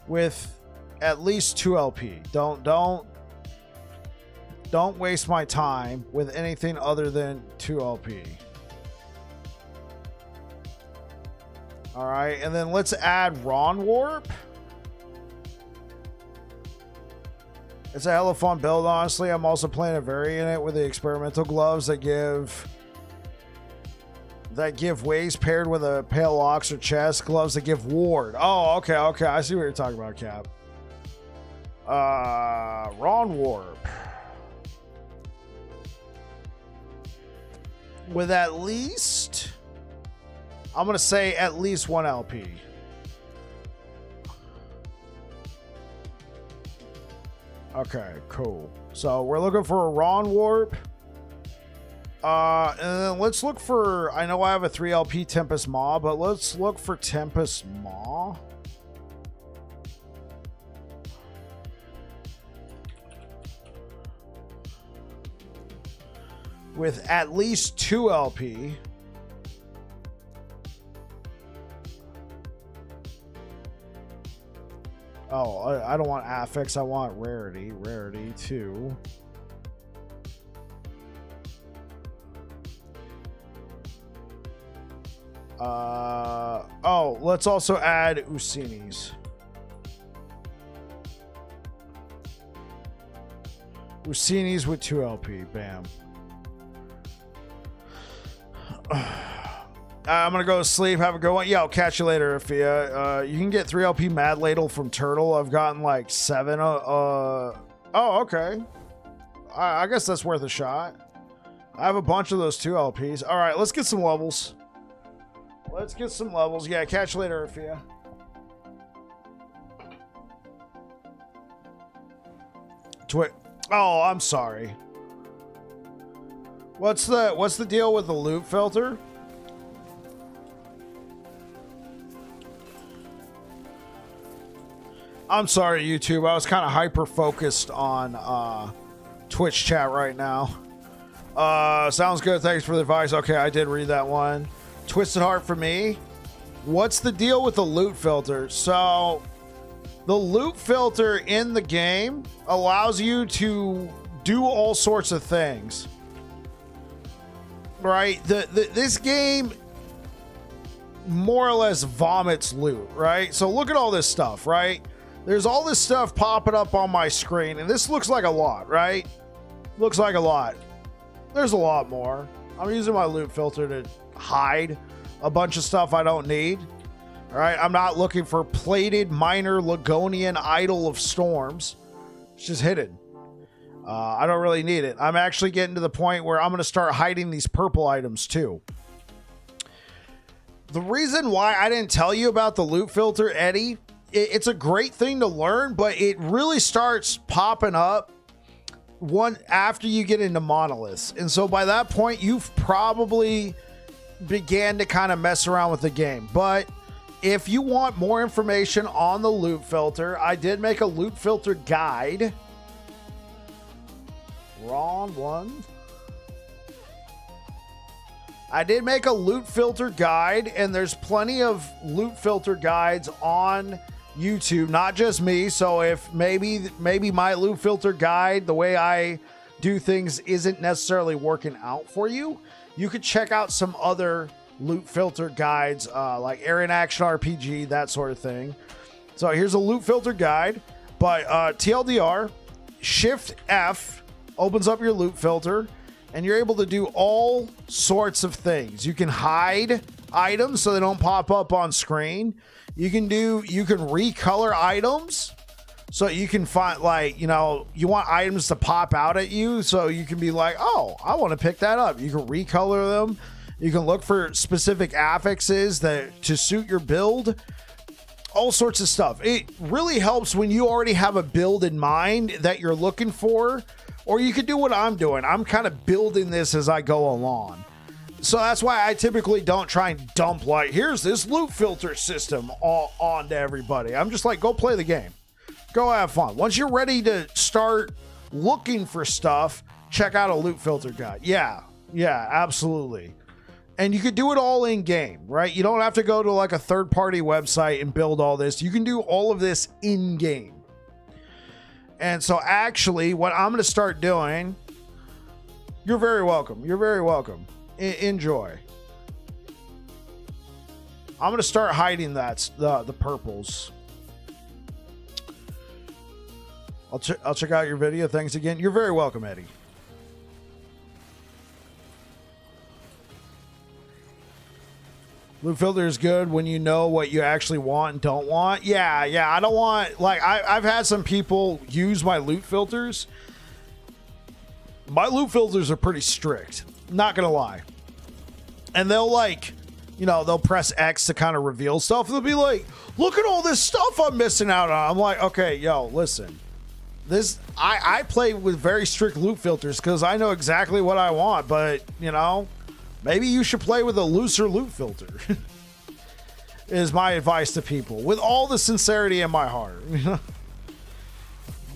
With at least 2 LP. Don't waste my time with anything other than 2 LP. All right, and then let's add Ron Warp. It's a hella fun build, honestly. I'm also playing a variant with the experimental gloves that give waves paired with a pale ox or chest, gloves that give ward. Oh, okay. I see what you're talking about, Cap. Ron Warp. With at least, I'm going to say at least 1 LP. Okay, cool. So we're looking for a Ron Warp. And then let's look for, I know I have a 3 LP Tempest Maw, but let's look for Tempest Maw. With at least 2 LP. Oh, I don't want affix, I want rarity. Rarity 2. Oh, Oh, let's also add Usinis. Usinis with 2 LP. Bam. I'm gonna go to sleep. Have a good one. Yeah, I'll catch you later, Afia. You can get 3 LP Mad Ladle from Turtle. I've gotten like 7. Oh, okay. I guess that's worth a shot. I have a bunch of those 2 LPs. All right, let's get some levels. Let's get some levels. Yeah, catch you later, Afia. Oh, I'm sorry. What's the deal with the loot filter? I'm sorry, YouTube. I was kind of hyper focused on Twitch chat right now. Sounds good. Thanks for the advice. Okay, I did read that one. Twisted Heart for me. What's the deal with the loot filter? So, the loot filter in the game allows you to do all sorts of things. Right? This game more or less vomits loot, right? So look at all this stuff, right? There's all this stuff popping up on my screen, and this looks like a lot, right? Looks like a lot. There's a lot more. I'm using my loot filter to hide a bunch of stuff I don't need. All right, I'm not looking for plated minor Ligonian Idol of Storms. It's just hidden. I don't really need it. I'm actually getting to the point where I'm going to start hiding these purple items too. The reason why I didn't tell you about the loot filter, Eddie, it's a great thing to learn, but it really starts popping up after you get into monoliths. And so by that point, you've probably began to kind of mess around with the game. But if you want more information on the loot filter, I did make a loot filter guide. Wrong one. I did make a loot filter guide, and there's plenty of loot filter guides on YouTube, not just me. So if maybe my loot filter guide, the way I do things, isn't necessarily working out for you, you could check out some other loot filter guides, like Area Action RPG, that sort of thing. So here's a loot filter guide. But TLDR, Shift F opens up your loot filter, and you're able to do all sorts of things. You can hide items so they don't pop up on screen. You can recolor items, so you can find, like, you want items to pop out at you, so you can be like, oh, I want to pick that up. You can recolor them. You can look for specific affixes to suit your build. All sorts of stuff. It really helps when you already have a build in mind that you're looking for, or you could do what I'm doing. I'm kind of building this as I go along. So that's why I typically don't try and dump, like, here's this loot filter system on to everybody. I'm just like, go play the game. Go have fun. Once you're ready to start looking for stuff, check out a loot filter guide. Yeah, absolutely. And you could do it all in game, right? You don't have to go to like a third-party website and build all this. You can do all of this in game. And so actually, what I'm going to start doing, you're very welcome. You're very welcome. Enjoy. I'm going to start hiding the purples. I'll check out your video. Thanks again. You're very welcome, Eddie. Loot filter is good when you know what you actually want and don't want. Yeah. I don't want, like, I've had some people use my loot filters. My loot filters are pretty strict. Not gonna lie. And they'll, like, they'll press X to kind of reveal stuff. They'll be like, look at all this stuff I'm missing out on. I'm like, okay, yo, listen. I play with very strict loot filters because I know exactly what I want, but, maybe you should play with a looser loot filter, is my advice to people, with all the sincerity in my heart.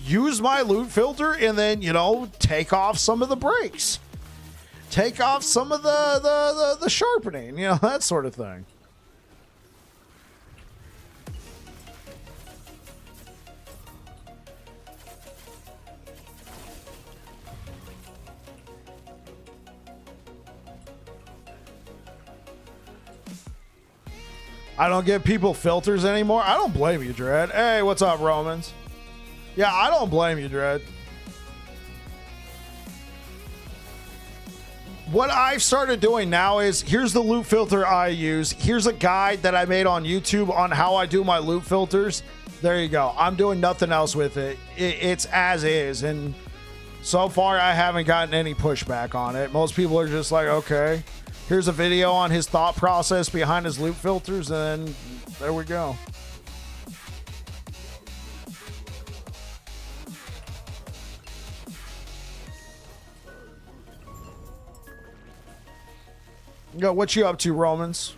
Use my loot filter and then, take off some of the brakes. Take off some of the sharpening, that sort of thing. I don't give people filters anymore. I don't blame you, Dread. Hey, what's up, Romans? Yeah, I don't blame you, Dread. What I've started doing now is, here's the loot filter I use. Here's a guide that I made on YouTube on how I do my loot filters. There you go. I'm doing nothing else with it. It's as is. And so far, I haven't gotten any pushback on it. Most people are just like, okay, here's a video on his thought process behind his loot filters, and then there we go. Yo, what you up to, Romans?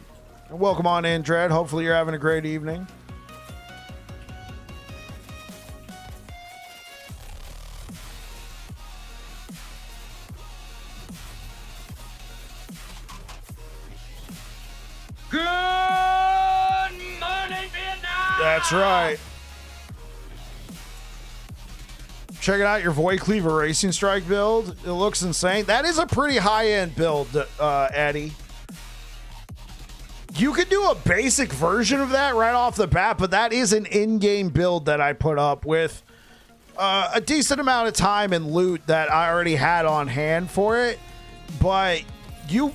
Welcome on in, Dread. Hopefully you're having a great evening. Good morning, Vietnam! That's right. Checking out your Void Cleaver Racing Strike build. It looks insane. That is a pretty high-end build, Eddie. You could do a basic version of that right off the bat, but that is an in-game build that I put up with a decent amount of time and loot that I already had on hand for it. But you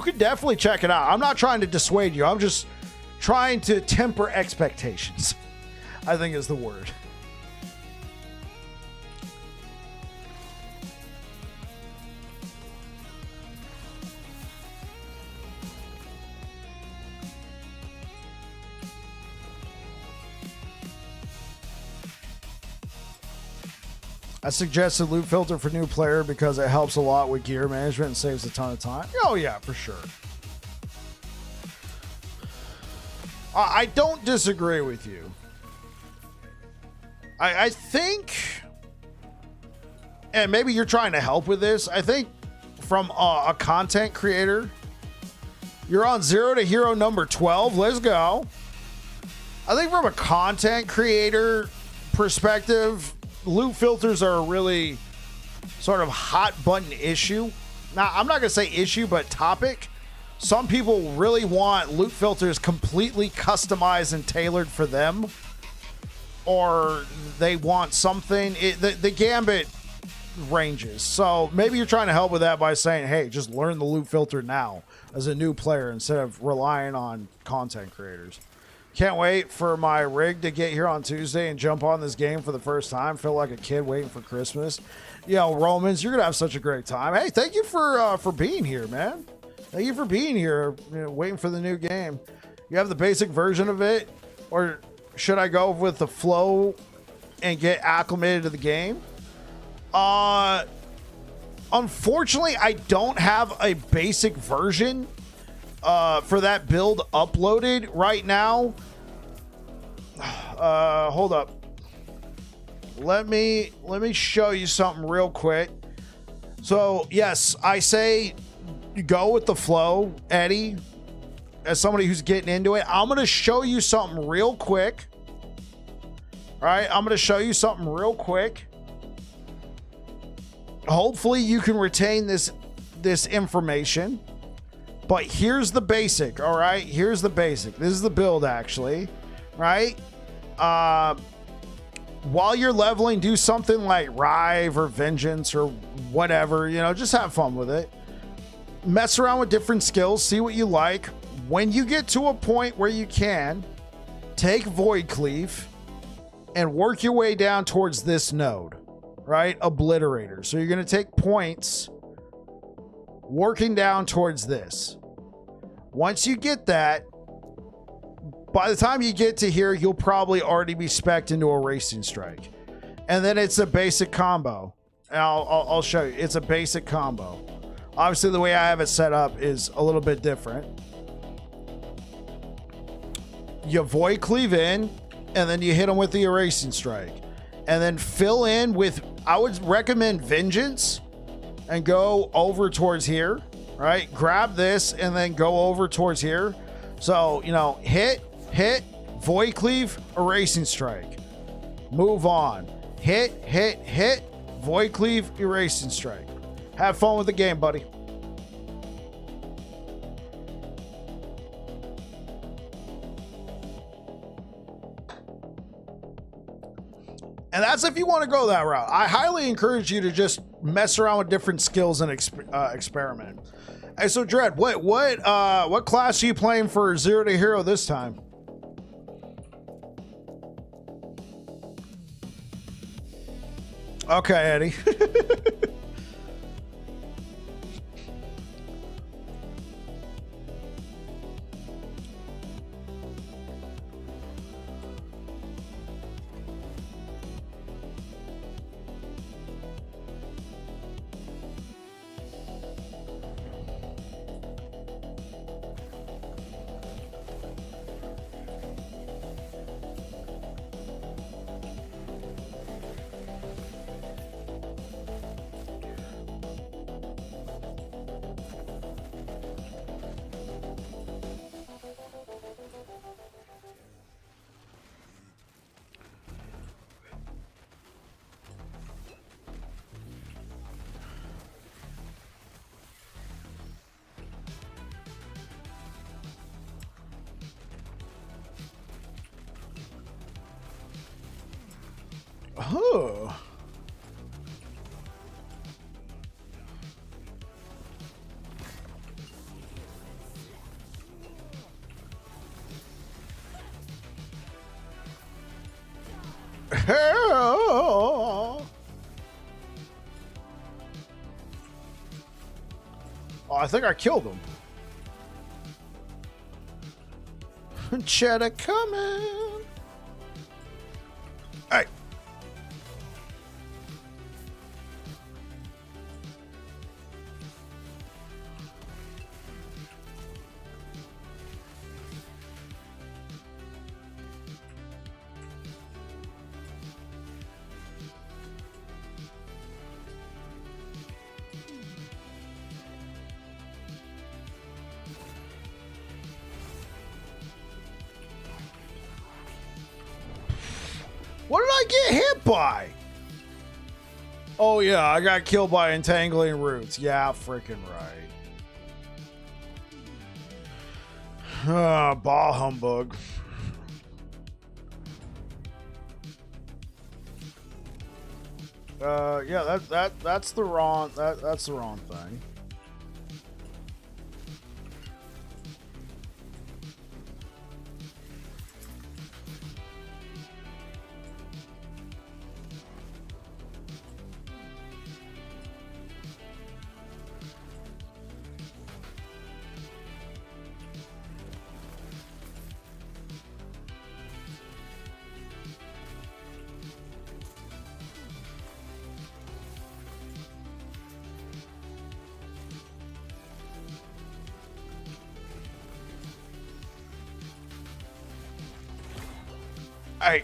could definitely check it out. I'm not trying to dissuade you. I'm just trying to temper expectations, I think is the word. I suggested loot filter for new player because it helps a lot with gear management and saves a ton of time. Oh yeah, for sure. I don't disagree with you. I think, and maybe you're trying to help with this, I think from a content creator, you're on 0 to hero number 12. Let's go. I think from a content creator perspective, loot filters are a really sort of hot button issue. Now, I'm not going to say issue, but topic. Some people really want loot filters completely customized and tailored for them. Or they want something. The gambit ranges. So maybe you're trying to help with that by saying, hey, just learn the loot filter now as a new player instead of relying on content creators. Can't wait for my rig to get here on Tuesday and jump on this game for the first time. Feel like a kid waiting for Christmas. Yo, Romans, you're gonna have such a great time. Hey, thank you for being here, man. Thank you for being here, waiting for the new game. You have the basic version of it, or should I go with the flow and get acclimated to the game? Unfortunately, I don't have a basic version for that build uploaded right now. Hold up. Let me show you something real quick. So yes, I say go with the flow, Eddie. As somebody who's getting into it, I'm gonna show you something real quick. All right, I'm gonna show you something real quick. Hopefully you can retain this information. But here's the basic, all right? Here's the basic. This is the build, actually, right? While you're leveling, do something like Rive or Vengeance or whatever. Just have fun with it. Mess around with different skills. See what you like. When you get to a point where you can, take Void Cleave and work your way down towards this node, right? Obliterator. So you're going to take points working down towards this. Once you get that, by the time you get to here, you'll probably already be spec'd into a Racing Strike. And then it's a basic combo. And I'll show you. It's a basic combo. Obviously, the way I have it set up is a little bit different. You Void Cleave in, and then you hit them with the Erasing Strike. And then fill in with, I would recommend Vengeance, and go over towards here. Right? Grab this and then go over towards here. So, hit, Void Cleave, Erasing Strike. Move on. Hit, Void Cleave, Erasing Strike. Have fun with the game, buddy. And that's if you want to go that route. I highly encourage you to just mess around with different skills and experiment. Hey, so Dread, what class are you playing for Zero to Hero this time? Okay, Eddie. Oh. Oh, I think I killed him. Cheddar coming. Hey. What did I get hit by? Oh yeah, I got killed by entangling roots. Yeah, freaking right. Ball humbug. Yeah, that's the wrong that's the wrong thing. Hey.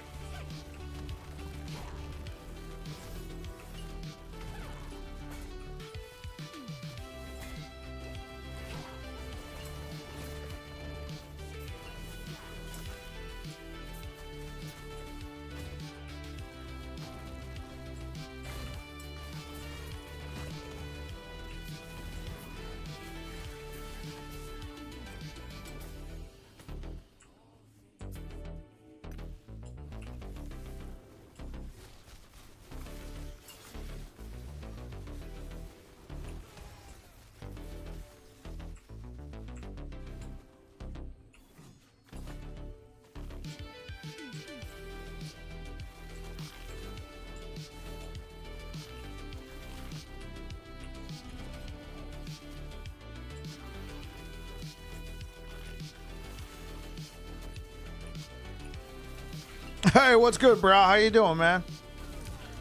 Hey, what's good, bro? How you doing, man?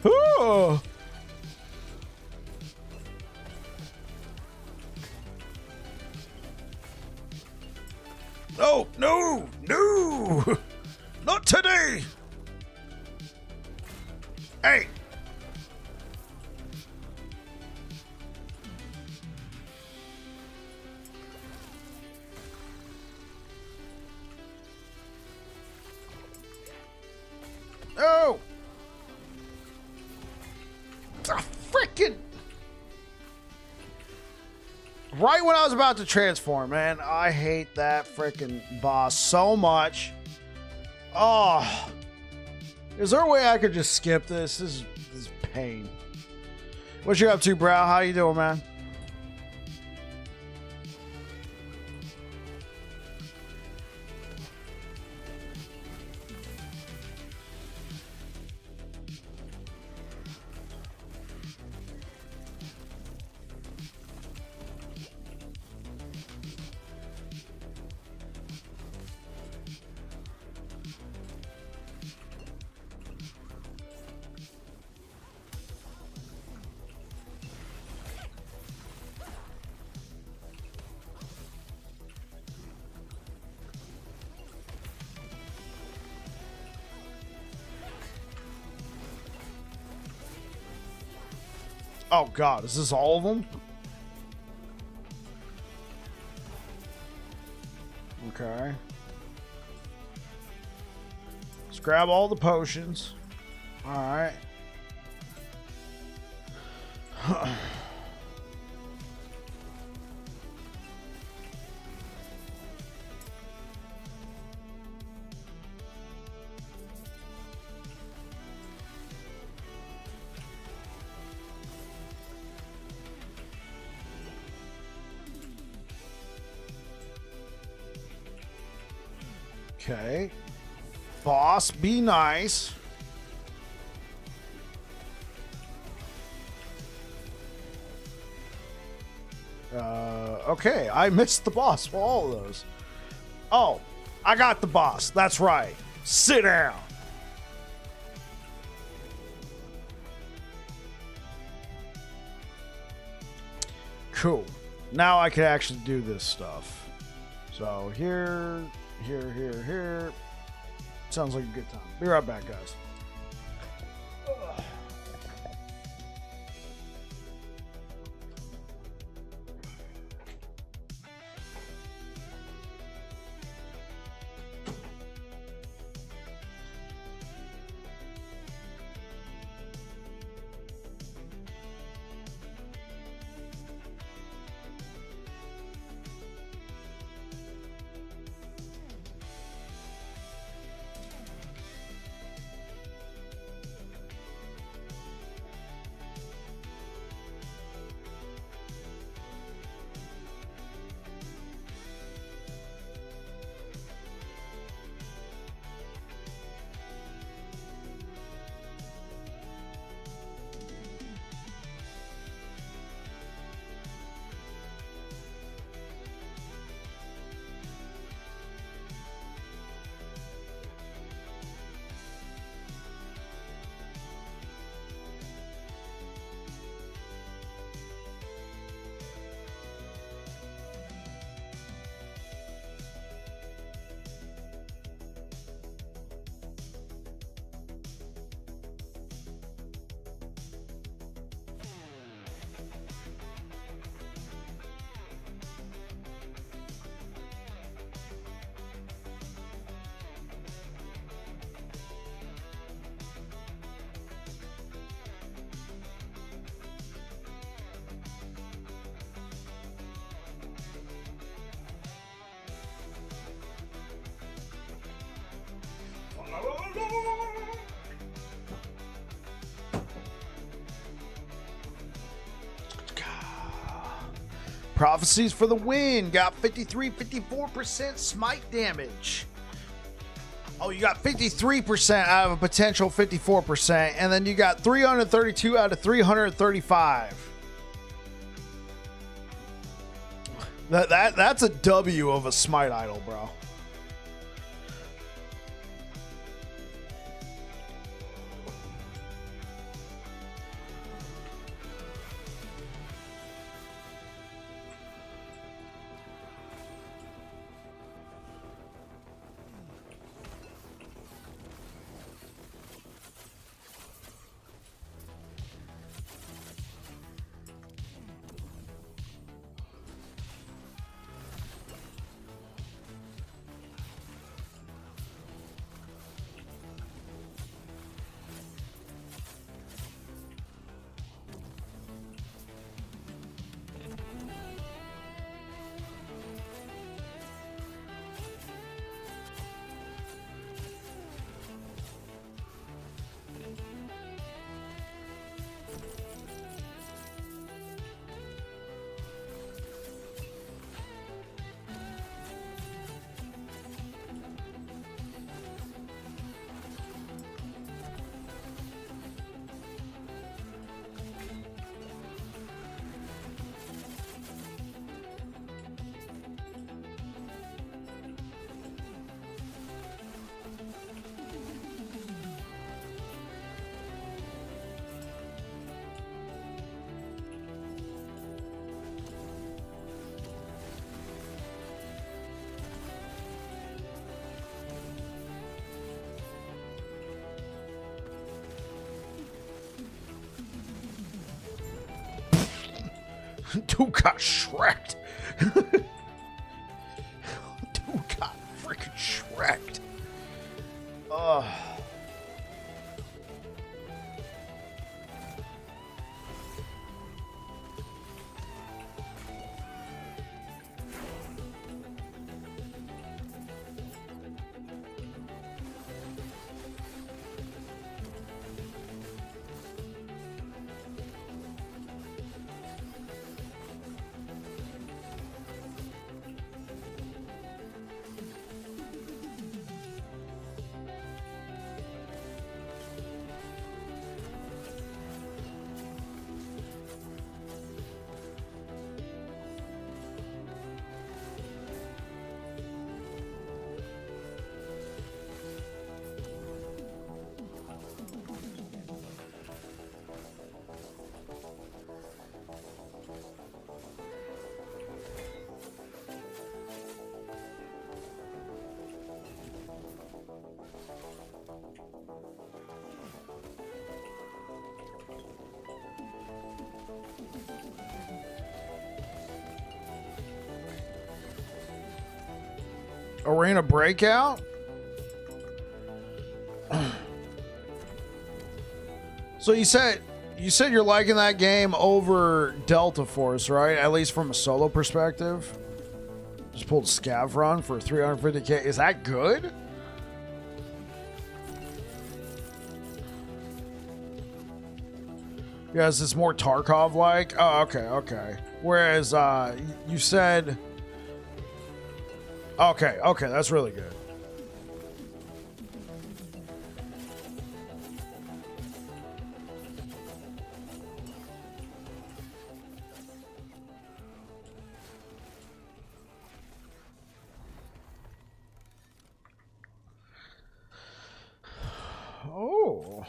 Ooh. Oh, no, no, not today. Hey. Oh. Freaking. Right when I was about to transform, man. I hate that freaking boss so much. Oh. Is there a way I could just skip this? This is pain. What you up to, bro? How you doing, man? Oh god, is this all of them? Okay. Let's grab all the potions. Alright. Okay. Boss, be nice. Okay, I missed the boss for all of those. Oh, I got the boss. That's right. Sit down. Cool. Now I can actually do this stuff. So here. Sounds like a good time. Be right back, guys. Prophecies for the win. Got 54% smite damage. Oh, you got 53% out of a potential 54%. And then you got 332 out of 335. That's a W of a smite idol, bro. Dude got shreked. Dude got freaking shreked. Ugh. Arena Breakout? So you said you're liking that game over Delta Force, right? At least from a solo perspective. Just pulled Scav Run for 350k. Is that good? Yeah, is this more Tarkov like? Oh, okay. Whereas you said, okay, that's really good. Oh.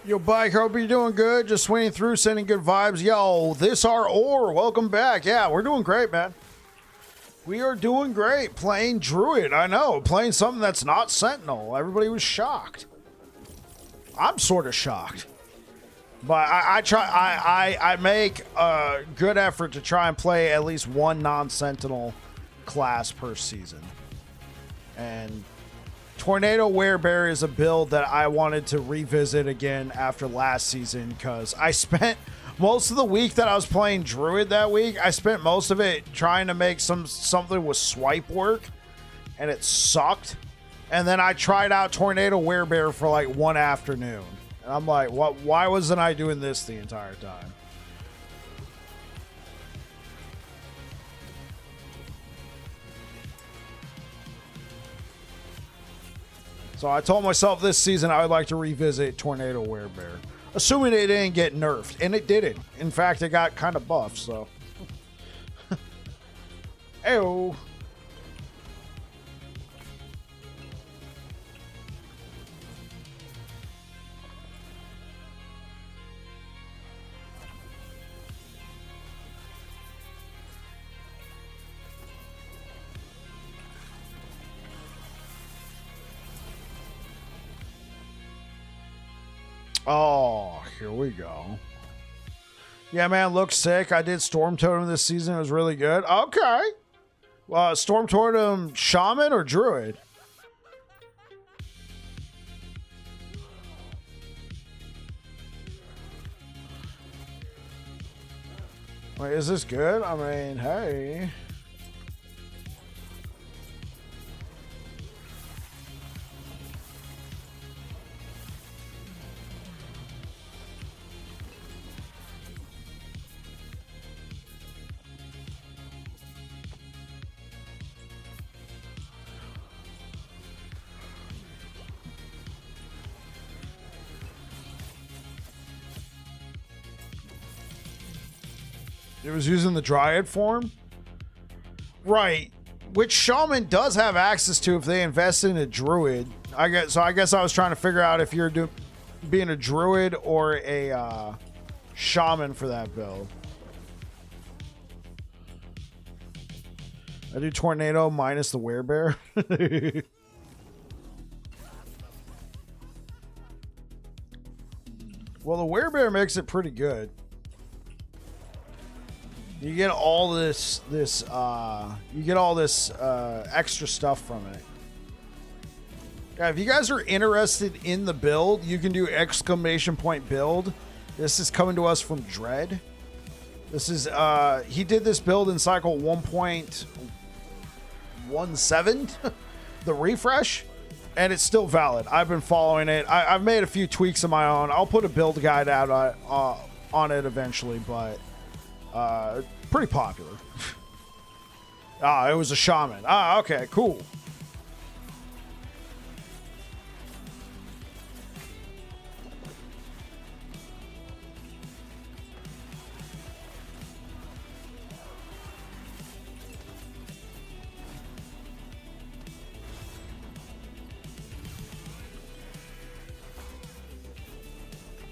Yo, Bike, hope you're doing good. Just swinging through, sending good vibes. Yo, this our Or. Welcome back. Yeah, we're doing great, man. We are doing great. Playing Druid. I know. Playing something that's not Sentinel. Everybody was shocked. I'm sort of shocked. But I make a good effort to try and play at least one non-Sentinel class per season. And Tornado Werebear is a build that I wanted to revisit again after last season because I spent most of the week that I was playing Druid that week, I spent most of it trying to make something with swipe work, and it sucked. And then I tried out Tornado Werebear for like one afternoon. And I'm like, what? Why wasn't I doing this the entire time? So I told myself this season I would like to revisit Tornado Werebear. Assuming it didn't get nerfed. And it didn't. In fact, it got kind of buffed, so. Ew. Oh, here we go. Yeah, man, looks sick. I did Storm Totem this season. It was really good. Okay. Storm Totem Shaman or Druid? Wait, is this good? I mean, hey. It was using the Dryad form? Right. Which Shaman does have access to if they invest in a Druid. I guess I was trying to figure out if you're being a Druid or a Shaman for that build. I do Tornado minus the Werebear. Well, the Werebear makes it pretty good. You get all this extra stuff from it. Yeah, if you guys are interested in the build, you can do !point build. This is coming to us from Dread. This is he did this build in cycle 1.17, the refresh, and it's still valid. I've been following it. I've made a few tweaks of my own. I'll put a build guide out on it eventually, but pretty popular. It was a Shaman. Okay, cool.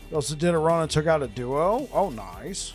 You also did a run and took out a duo. Oh, nice.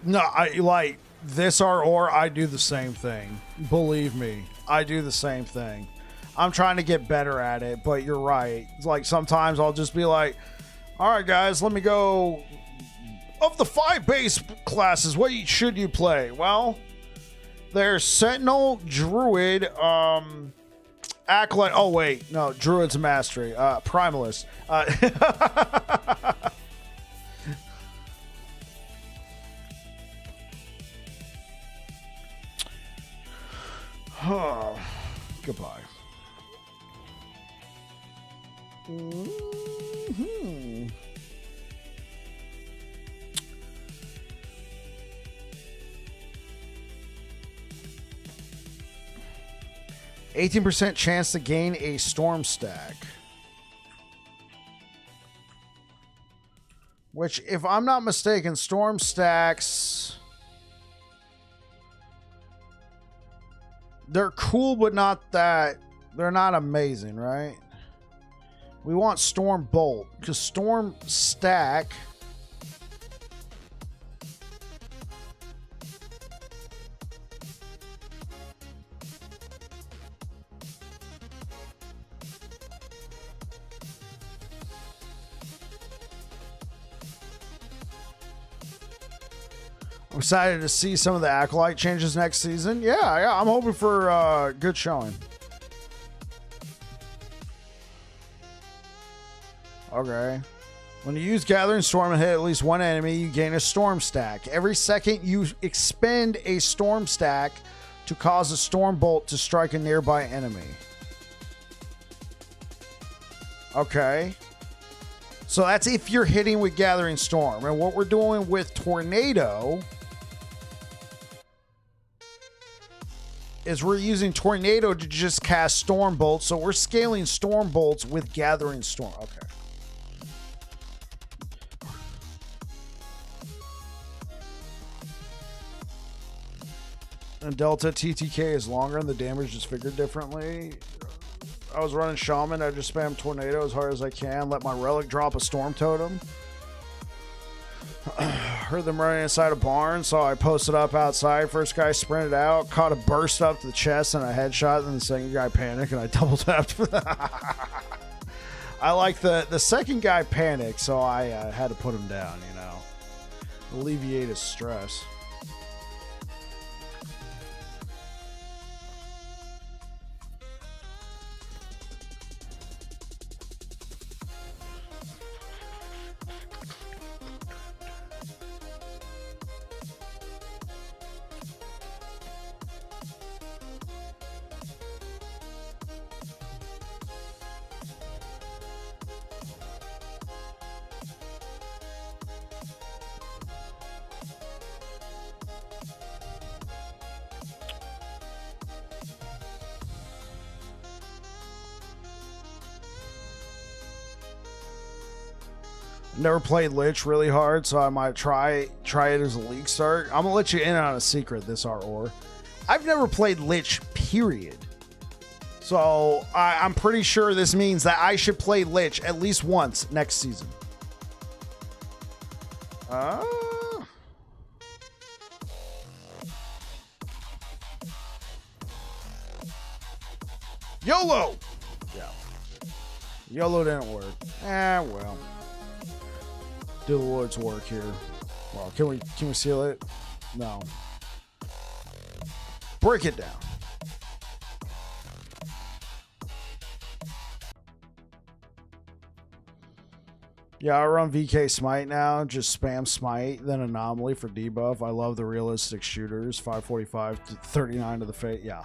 No, I like this or I do the same thing. Believe me, I do the same thing. I'm trying to get better at it, but you're right. It's like sometimes I'll just be like, all right, guys, let me go. Of the 5 base classes, what should you play? Well, there's Sentinel, Druid, Acolyte. Oh, wait. No, Druid's Mastery. Primalist. Goodbye. Mm-hmm. %18 chance to gain a storm stack. Which, if I'm not mistaken, storm stacks... They're cool, but not that... They're not amazing, right? We want Storm Bolt, because Storm Stack... I'm excited to see some of the Acolyte changes next season. Yeah, I'm hoping for a good showing. Okay. When you use Gathering Storm and hit at least one enemy, you gain a Storm Stack. Every second, you expend a Storm Stack to cause a Storm Bolt to strike a nearby enemy. Okay. So that's if you're hitting with Gathering Storm. And what we're doing with Tornado is we're using Tornado to just cast Storm Bolts. So we're scaling Storm Bolts with Gathering Storm. Okay. And Delta TTK is longer and the damage is figured differently. I was running Shaman. I just spam Tornado as hard as I can. Let my Relic drop a Storm Totem. Heard them running inside a barn, so I posted up outside. First guy sprinted out, caught a burst up to the chest and a headshot. Then the second guy panicked and I double tapped. I like the second guy panicked, so I had to put him down, you know. Alleviate his stress. Never played Lich really hard, so I might try it as a league start. I'm gonna let you in on a secret this or. I've never played Lich, period. So I'm pretty sure this means that I should play Lich at least once next season. YOLO! Yeah. YOLO didn't work. Well. Do the Lord's work here. Well, can we seal it? No. Break it down. Yeah, I run VK Smite now. Just spam Smite, then Anomaly for debuff. I love the realistic shooters. 545 to 39 to the fate. Yeah.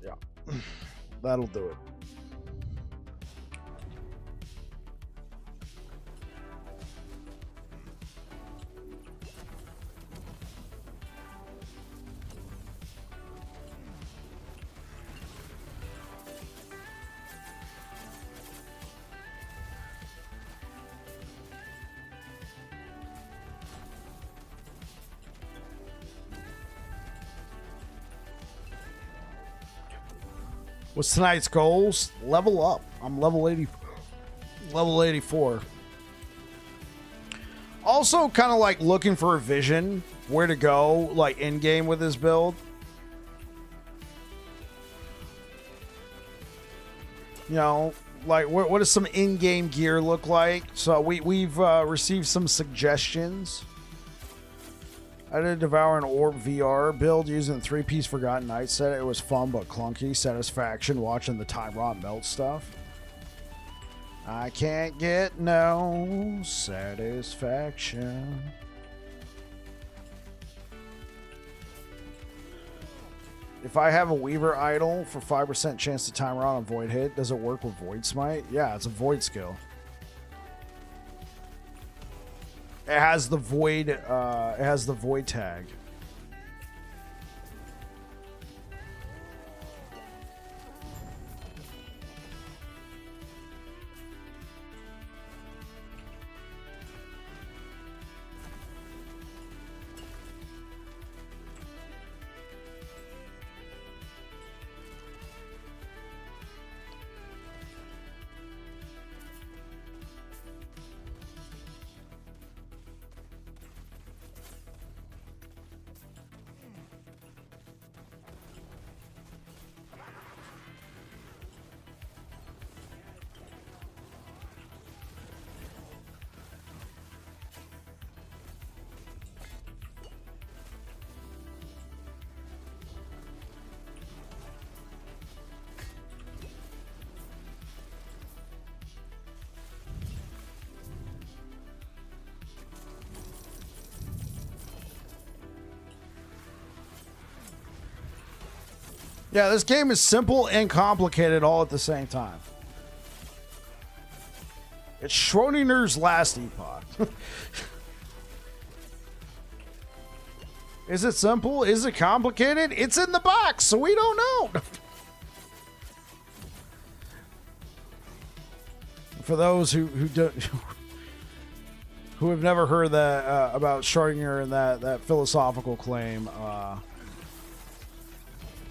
Yeah. That'll do it. What's tonight's goals? Level up. I'm level 84. Also kind of like looking for a vision where to go like in game with this build. You know, like what does some in-game gear look like? So we've received some suggestions. I did Devour an Orb VR build using the 3-piece Forgotten Knight set. It was fun but clunky. Satisfaction watching the Tyrant melt stuff. I can't get no satisfaction. If I have a Weaver idol for 5% chance to timer on a Void hit, does it work with Void Smite? Yeah, it's a Void skill. It has the Void. It has the Void tag. Yeah, this game is simple and complicated all at the same time. It's Schrodinger's last Epoch. Is it simple? Is it complicated? It's in the box, so we don't know. For those who have never heard that about Schrodinger and that philosophical claim,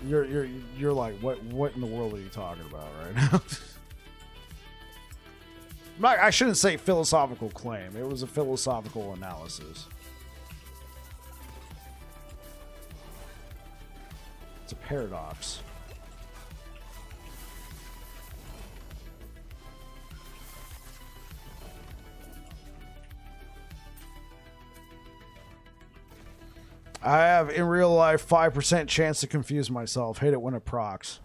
you're like, what in the world are you talking about right now? I shouldn't say philosophical claim. It was a philosophical analysis. It's a paradox. I have, in real life, 5% chance to confuse myself. Hit it when it procs.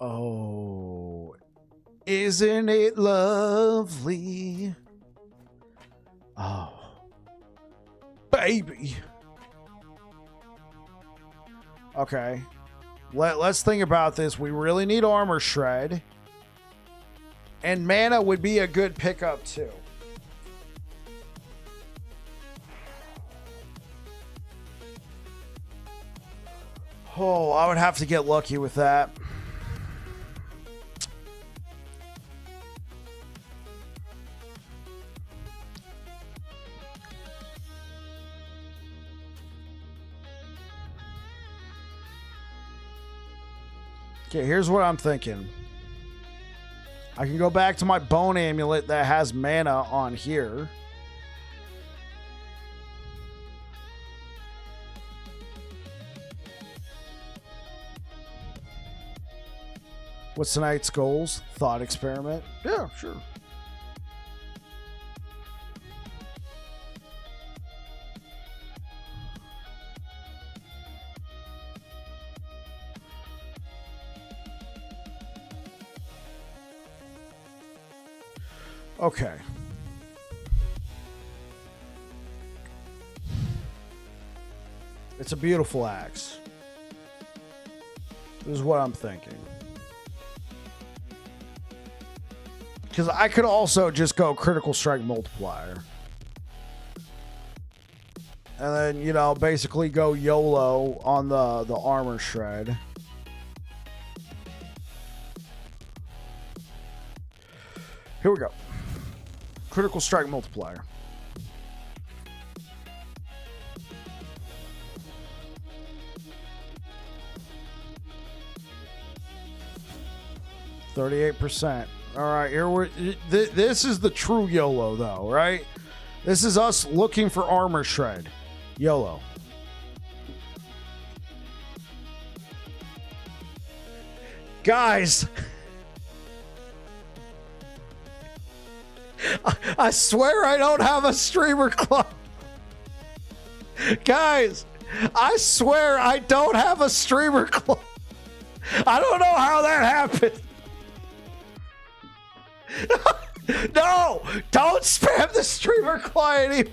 Oh. Isn't it lovely? Oh. Baby. Okay. Let's think about this. We really need armor shred. And mana would be a good pickup too. Oh, I would have to get lucky with that. Okay, here's what I'm thinking. I can go back to my bone amulet that has mana on here. What's tonight's goals? Thought experiment? Yeah, sure. Okay. It's a beautiful axe. This is what I'm thinking. Because I could also just go critical strike multiplier. And then, you know, basically go YOLO on the armor shred. Here we go. Critical strike multiplier. %. All right, here we're. This is the true YOLO, though, right? This is us looking for armor shred. YOLO. Guys, I swear I don't have a streamer club. Guys, I swear I don't have a streamer club. I don't know how that happened. No, don't spam the streamer client.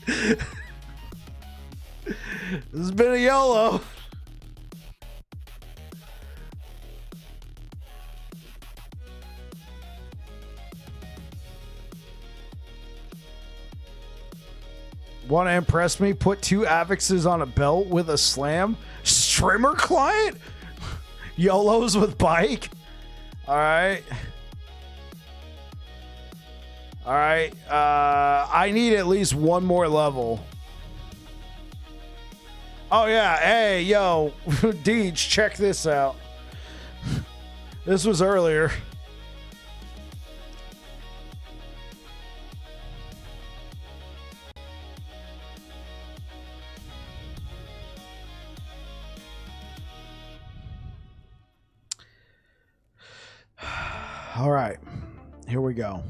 This has been a YOLO. Want to impress me? Put 2 Avixes on a belt with a slam? Streamer client? YOLOs with bike? Alright. Alright. I need at least one more level. Oh yeah. Hey, yo. Deej, check this out. This was earlier. All right, here we go.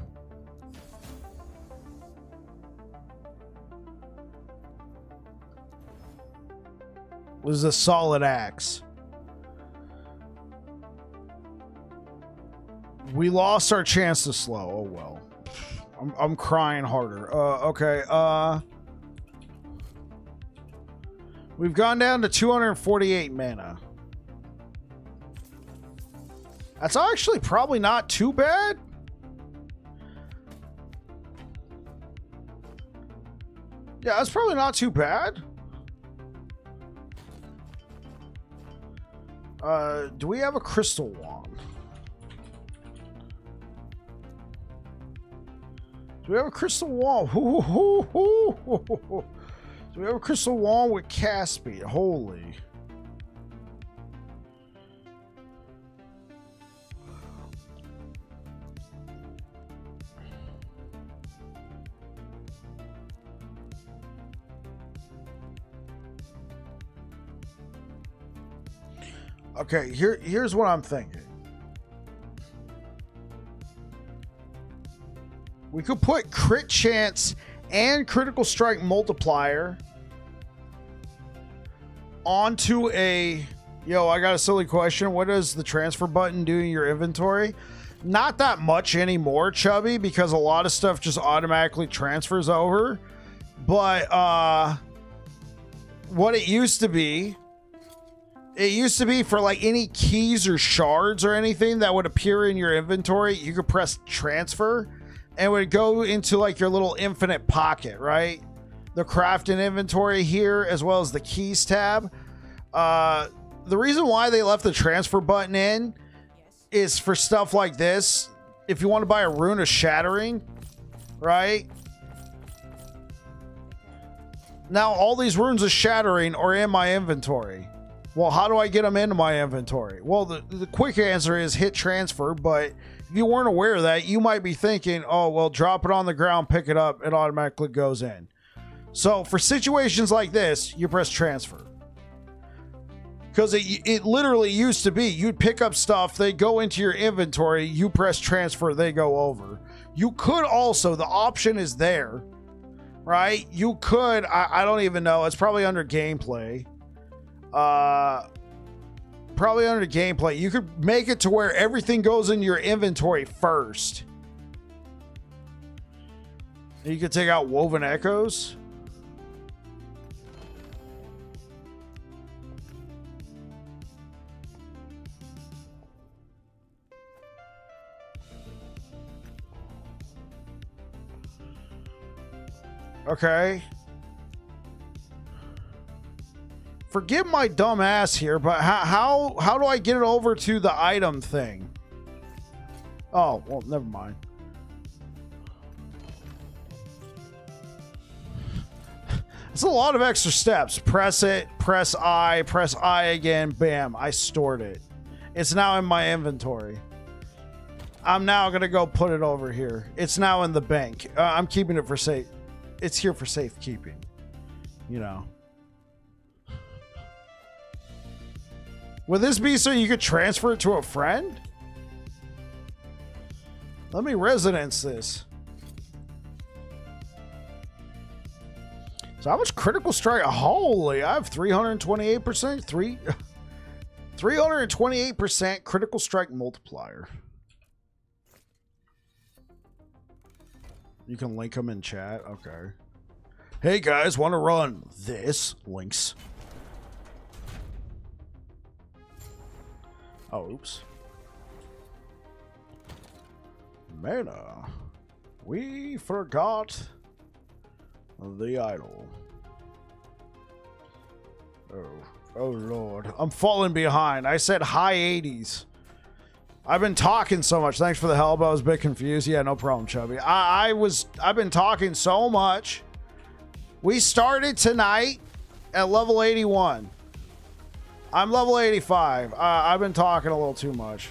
This is a solid axe. We lost our chance to slow. Oh well. I'm crying harder. Okay. We've gone down to 248 mana. That's actually probably not too bad. Yeah, that's probably not too bad. Do we have a crystal wand? Do we have a crystal wand? Do we have a crystal wand with cast speed? Holy. Okay, here's what I'm thinking. We could put crit chance and critical strike multiplier onto a... Yo, I got a silly question. What does the transfer button do in your inventory? Not that much anymore, Chubby, because a lot of stuff just automatically transfers over. But what it used to be for like any keys or shards or anything that would appear in your inventory, you could press transfer and it would go into like your little infinite pocket, right? The crafting inventory here, as well as the keys tab. The reason why they left the transfer button in is for stuff like this. If you want to buy a rune of shattering, right? Now all these runes of shattering are in my inventory. Well, how do I get them into my inventory? Well, the quick answer is hit transfer, but if you weren't aware of that, you might be thinking, oh, well, drop it on the ground, pick it up, it automatically goes in. So for situations like this, you press transfer. Because it literally used to be, you'd pick up stuff, they go into your inventory, you press transfer, they go over. You could also, the option is there, right? You could, I don't even know, it's probably under gameplay. Probably under gameplay, you could make it to where everything goes in your inventory first. You could take out Woven Echoes. Okay. Forgive my dumb ass here, but how do I get it over to the item thing? Oh, well, never mind. It's a lot of extra steps. Press it, press I again, bam, I stored it. It's now in my inventory. I'm now gonna go put it over here. It's now in the bank. I'm keeping it for safe. It's here for safekeeping, you know. Would this be so you could transfer it to a friend? Let me resonance this. So how much critical strike? Holy, I have 328%. 328% critical strike multiplier. You can link them in chat. Okay. Hey guys, want to run this? Links. Oh, oops. Mana. We forgot the idol. Oh Lord. I'm falling behind. I said high 80s. I've been talking so much. Thanks for the help. I was a bit confused. Yeah, no problem, Chubby. I've been talking so much. We started tonight at level 81. I'm level 85. I've been talking a little too much.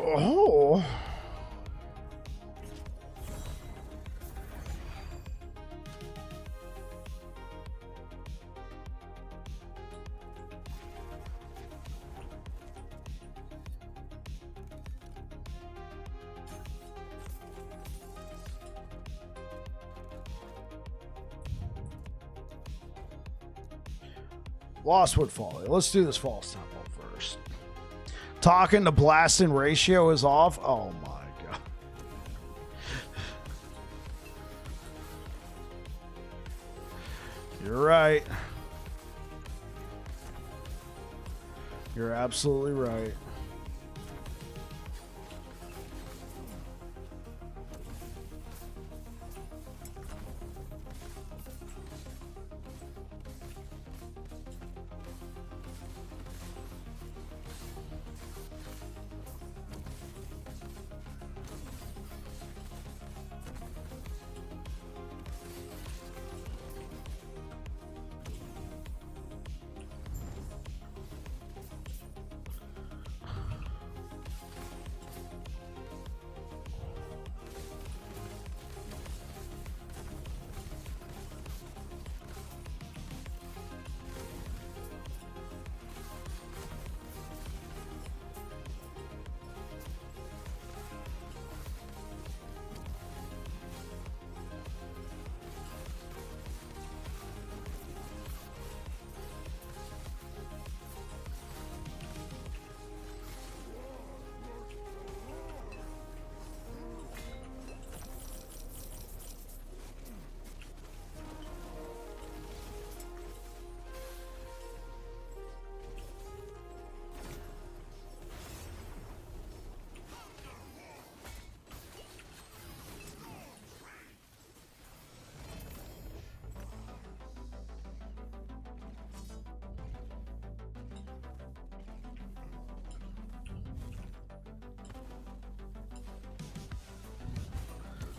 Oh. Lostwood Folly. Let's do this False Temple first. Talking to blasting ratio is off. Oh my god. You're right. You're absolutely right.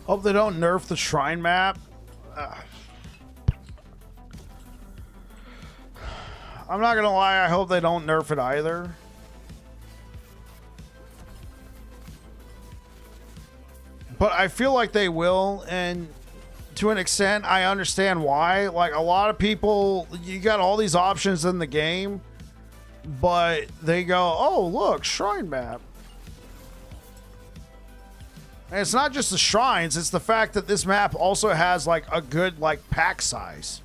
Hope they don't nerf the shrine map. I'm not gonna lie, I hope they don't nerf it either. But I feel like they will, and to an extent, I understand why. Like, a lot of people, you got all these options in the game, but they go, oh, look, shrine map. And it's not just the shrines, it's the fact that this map also has like a good like pack size.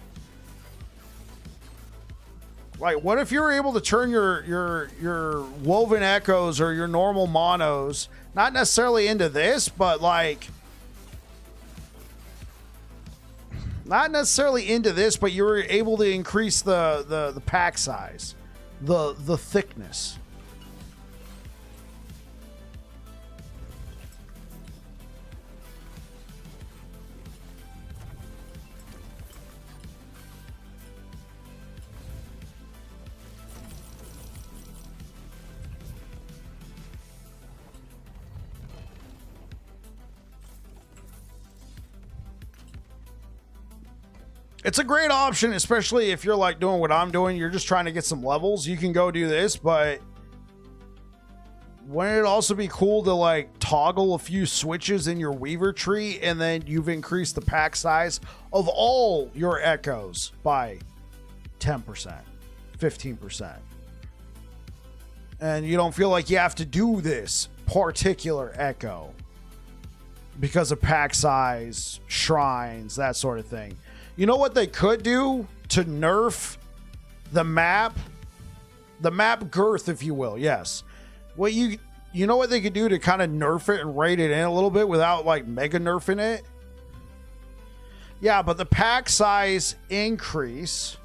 Like, what if you were able to turn your woven echoes or your normal monos, not necessarily into this, but like not necessarily into this, but you were able to increase the pack size, the thickness. It's a great option, especially if you're like doing what I'm doing. You're just trying to get some levels. You can go do this, but wouldn't it also be cool to like toggle a few switches in your Weaver tree and then you've increased the pack size of all your echoes by 10%, 15%. And you don't feel like you have to do this particular echo because of pack size, shrines, that sort of thing. You know what they could do to nerf the map girth, if you will. Yes. What you know what they could do to kind of nerf it and rate it in a little bit without like mega nerfing it? Yeah, but the pack size increase.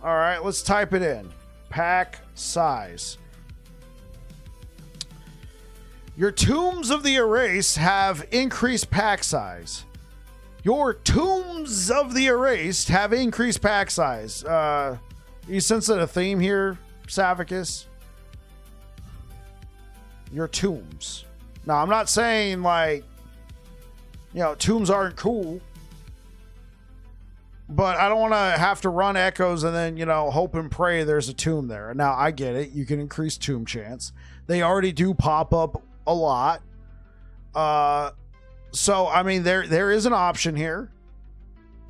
All right, let's type it in. Pack size. Your Tombs of the Erased have increased pack size. Your Tombs of the Erased have increased pack size. You sensing a theme here, Savicus? Your Tombs. Now, I'm not saying like, you know, tombs aren't cool. But I don't want to have to run echoes and then, you know, hope and pray there's a tomb there. Now, I get it. You can increase tomb chance. They already do pop up a lot. So, I mean, there is an option here.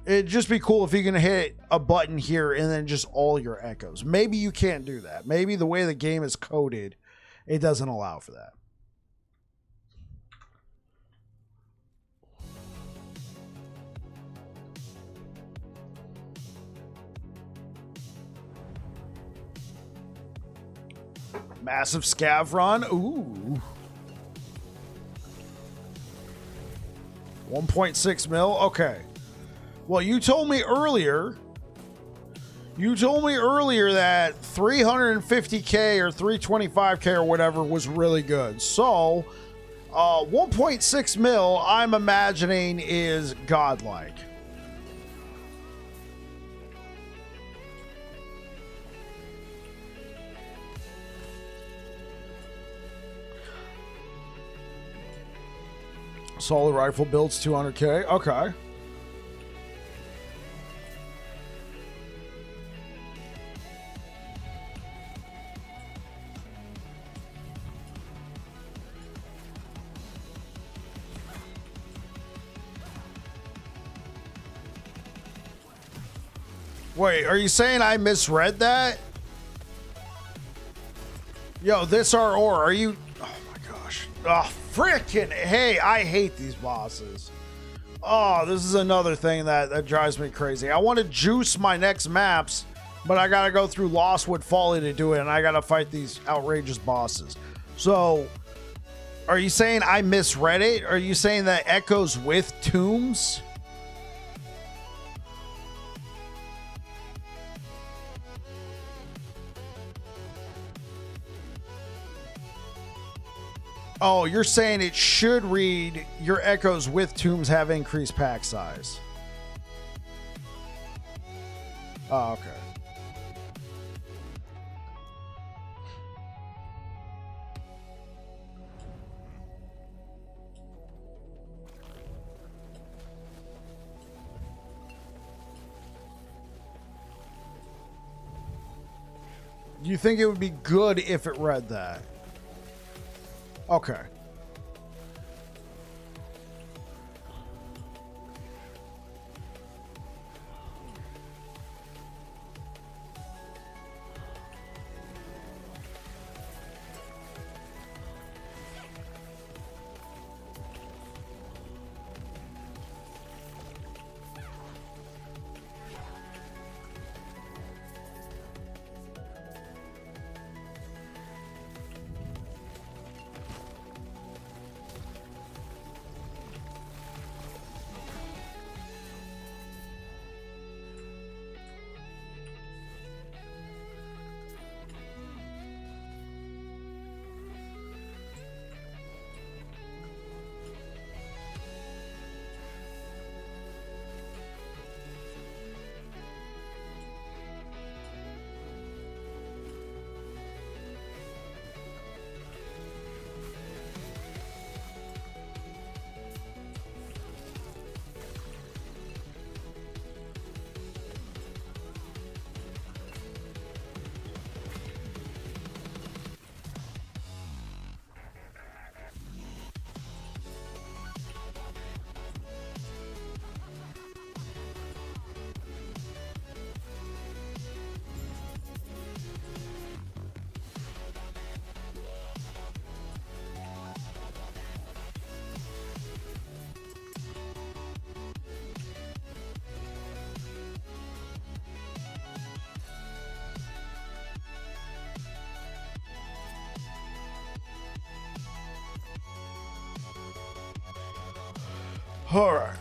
It'd just be cool if you can hit a button here and then just all your echoes. Maybe you can't do that. Maybe the way the game is coded, it doesn't allow for that. Massive scav run. Ooh. 1.6 mil. Okay. Well, you told me earlier that 350k or 325k or whatever was really good. So, 1.6 mil, I'm imagining, is godlike. Solid rifle builds 200k. Okay. Wait, are you saying I misread that? Yo, this or are you... Oh my gosh. Oh, frickin' hey, I hate these bosses. Oh, this is another thing that drives me crazy. I want to juice my next maps, but I gotta go through Lostwood Folly to do it, and I gotta fight these outrageous bosses. So, are you saying I misread it? Are you saying that echoes with tombs? Oh, you're saying it should read your echoes with tombs have increased pack size. Oh, okay. You think it would be good if it read that? Okay. All right.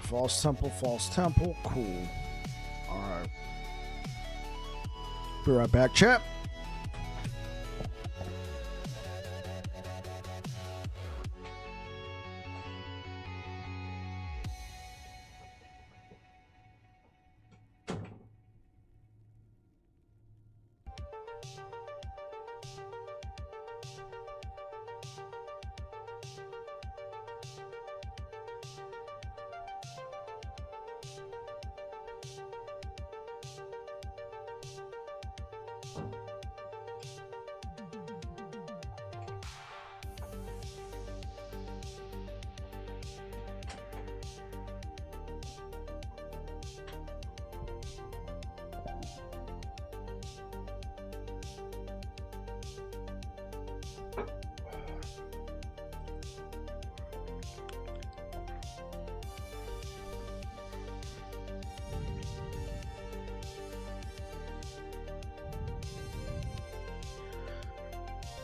False temple. Cool. All right. Be right back, chat.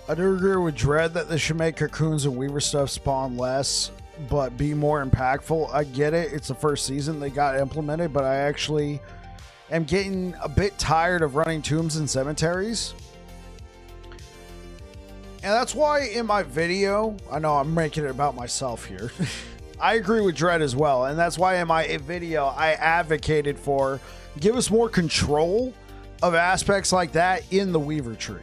I do agree with Dread that they should make cocoons and weaver stuff spawn less, but be more impactful. I get it. It's the first season they got implemented, but I actually am getting a bit tired of running tombs and cemeteries. And that's why in my video, I know I'm making it about myself here. I agree with Dread as well. And that's why in my video, I advocated for give us more control of aspects like that in the Weaver tree.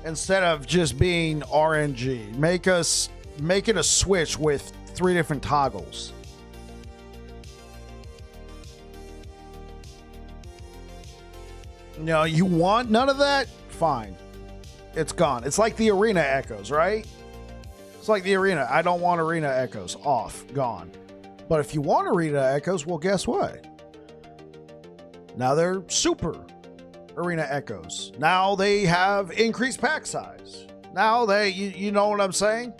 Instead of just being RNG. Make it a switch with 3 different toggles. No, you want none of that? Fine. It's gone. It's like the arena echoes, right? It's like the arena. I don't want arena echoes. Off. Gone. But if you want arena echoes, well, guess what? Now they're super arena echoes. Now they have increased pack size. Now they, you know what I'm saying?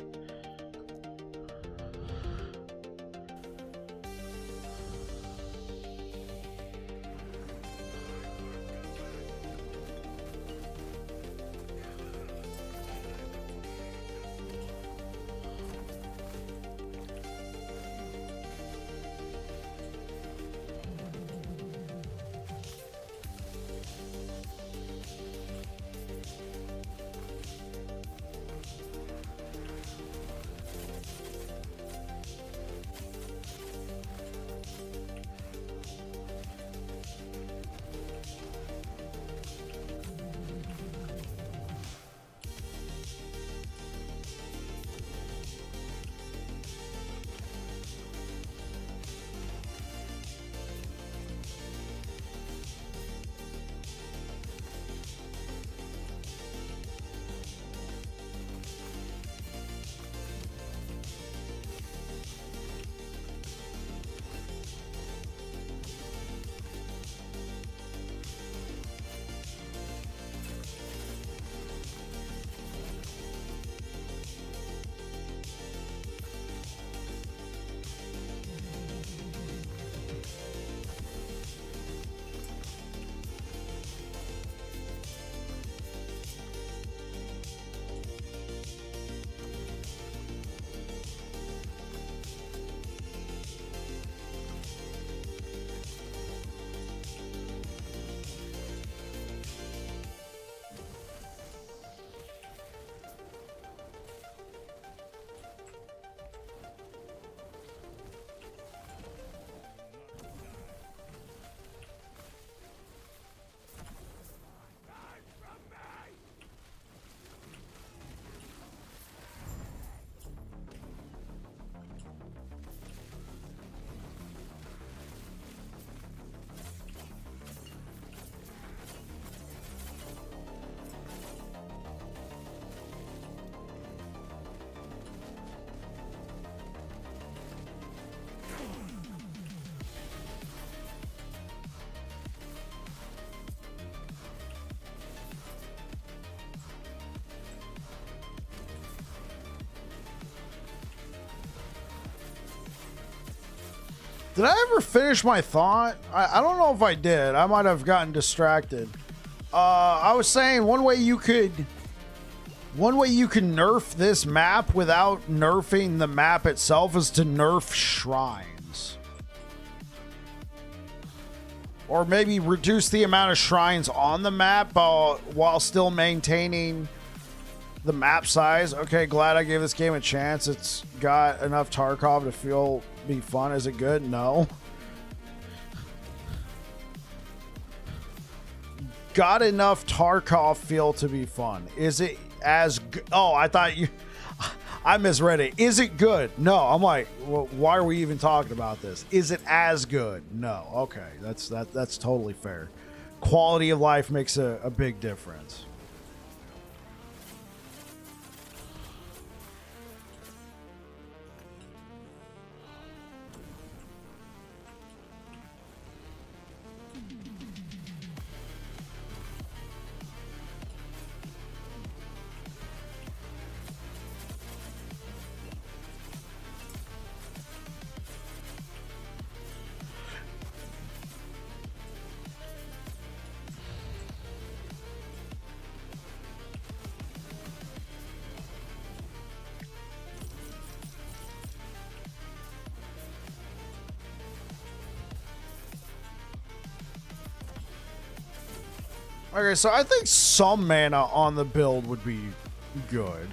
Did I ever finish my thought? I don't know if I did. I might have gotten distracted. I was saying one way you can nerf this map without nerfing the map itself is to nerf shrines. Or maybe reduce the amount of shrines on the map while still maintaining the map size. Okay, glad I gave this game a chance. It's got enough Tarkov to be fun. Is it good? No. Got enough Tarkov feel to be fun. Is it as good? Oh, I misread it. Is it good? No. I'm like, well, why are we even talking about this? Is it as good? No. Okay, that's totally fair. Quality of life makes a big difference. Okay, so I think some mana on the build would be good.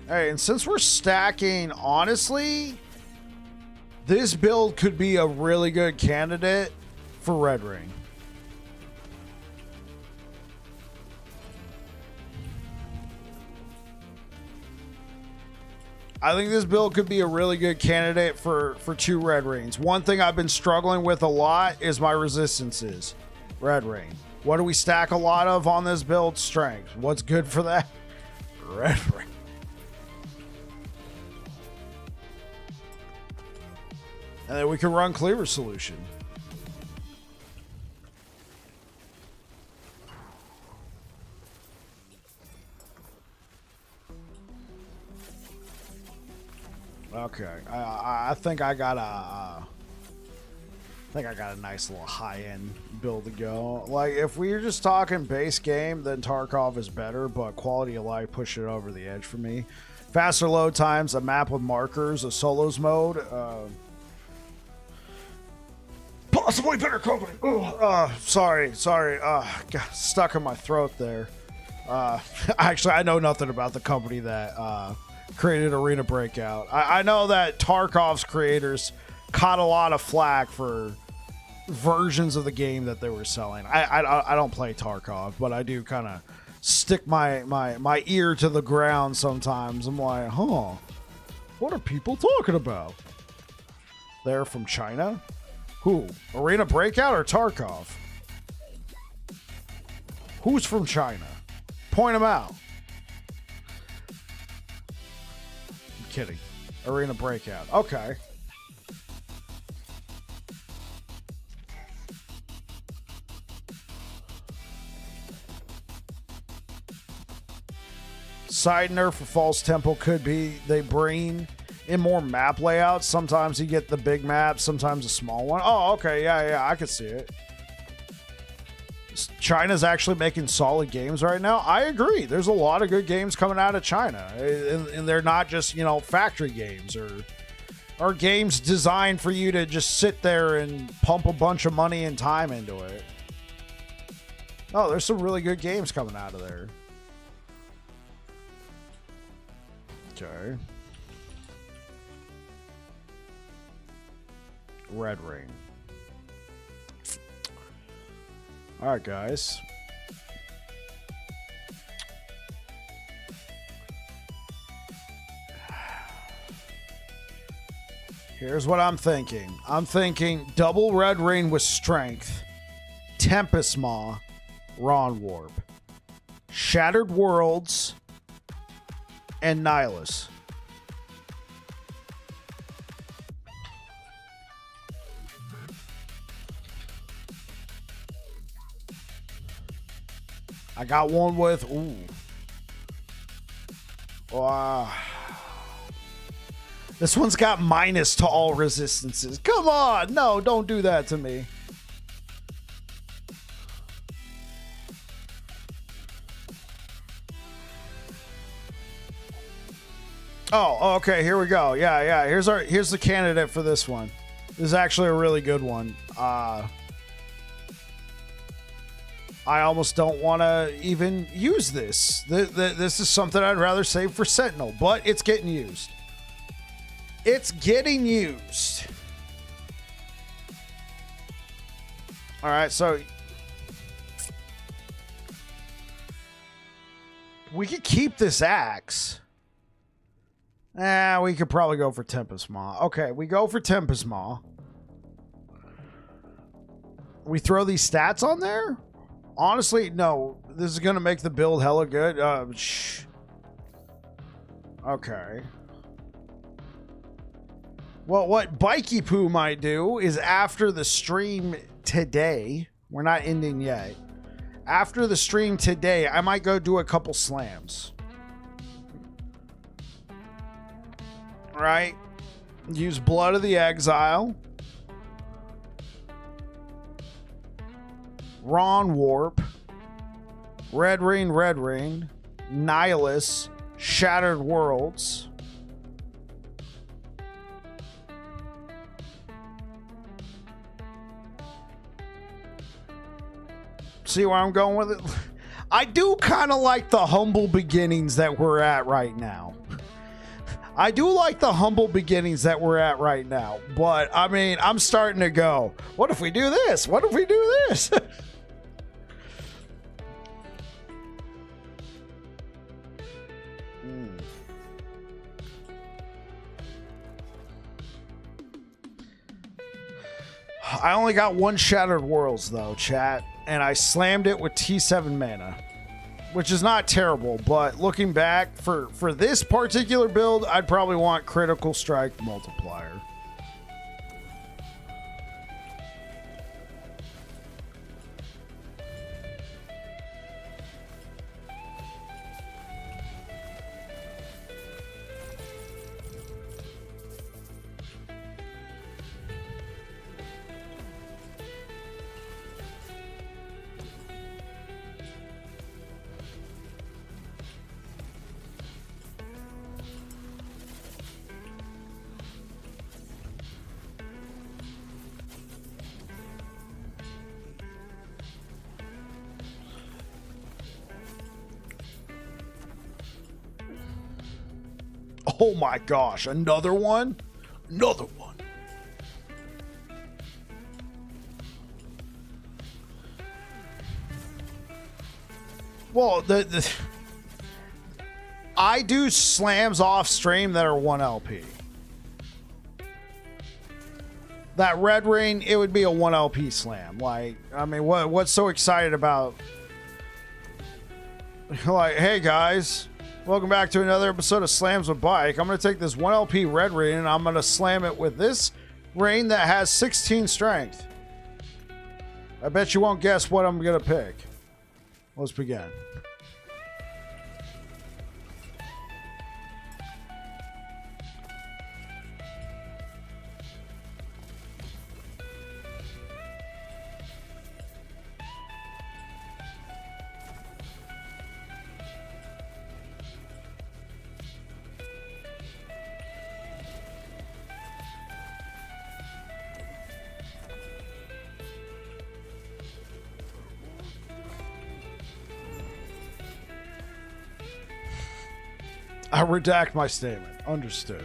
Hey, and since we're stacking, honestly, this build could be a really good candidate for Red Ring. I think this build could be a really good candidate for 2 Red Rings. One thing I've been struggling with a lot is my resistances. Red Ring. What do we stack a lot of on this build? Strength. What's good for that? Red Ring. And then we can run Cleaver Solution. Okay, I think I got a nice little high-end build to go. Like, if we're just talking base game, then Tarkov is better, but quality of life pushed it over the edge for me. Faster load times, a map with markers, a solos mode, possibly better company. Sorry, got stuck in my throat there. Actually, I know nothing about the company that created Arena Breakout. I know that Tarkov's creators caught a lot of flack for versions of the game that they were selling. I don't play Tarkov, but I do kind of stick my ear to the ground sometimes. I'm like, huh, what are people talking about? They're from China? Who? Arena Breakout or Tarkov? Who's from China? Point them out. I'm kidding. Arena Breakout. Okay. Side nerf for False Temple could be they bring in more map layouts. Sometimes you get the big map, sometimes a small one. Oh, okay. Yeah, I could see it. China's actually making solid games right now. I agree. There's a lot of good games coming out of China. And they're not just, factory games or games designed for you to just sit there and pump a bunch of money and time into it. Oh, there's some really good games coming out of there. Okay. Red Ring. All right, guys. Here's what I'm thinking. I'm thinking double Red Ring with Strength, Tempest Maw, Ron Warp, Shattered Worlds, and Nihilus. I got one with, ooh. Wow. This one's got minus to all resistances. Come on. No, don't do that to me. Oh, okay. Here we go. Yeah. Here's the candidate for this one. This is actually a really good one. I almost don't want to even use this. This is something I'd rather save for Sentinel, but it's getting used. It's getting used. All right, so we could keep this axe. We could probably go for Tempest Maw. Okay, we go for Tempest Maw. We throw these stats on there? Honestly, no. This is going to make the build hella good. Okay. Well, what Bikey Poo might do is after the stream today, we're not ending yet. After the stream today, I might go do a couple slams. Right? Use Blood of the Exile. Ron Warp, Red Ring, Nihilus, Shattered Worlds. See where I'm going with it? I do kind of like the humble beginnings that we're at right now. I do like the humble beginnings that we're at right now. But, I mean, I'm starting to go, what if we do this? What if we do this? I only got one Shattered Worlds, though, chat. And I slammed it with T7 mana. Which is not terrible, but looking back, for this particular build, I'd probably want Critical Strike Multiplier. Oh my gosh, another one? Another one. Well, I do slams off stream that are 1 LP. That Red Ring, it would be a 1 LP slam. Like, I mean, what's so excited about? Like, hey guys, welcome back to another episode of Slams with Bike. I'm going to take this 1 LP Red Rain and I'm going to slam it with this rain that has 16 strength. I bet you won't guess what I'm going to pick. Let's begin. I redact my statement. Understood.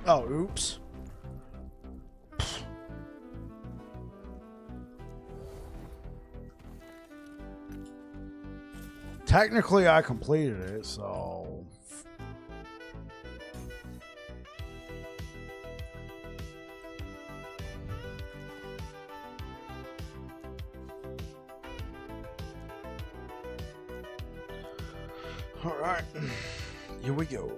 Oh, oops. Technically, I completed it, so... All right, here we go.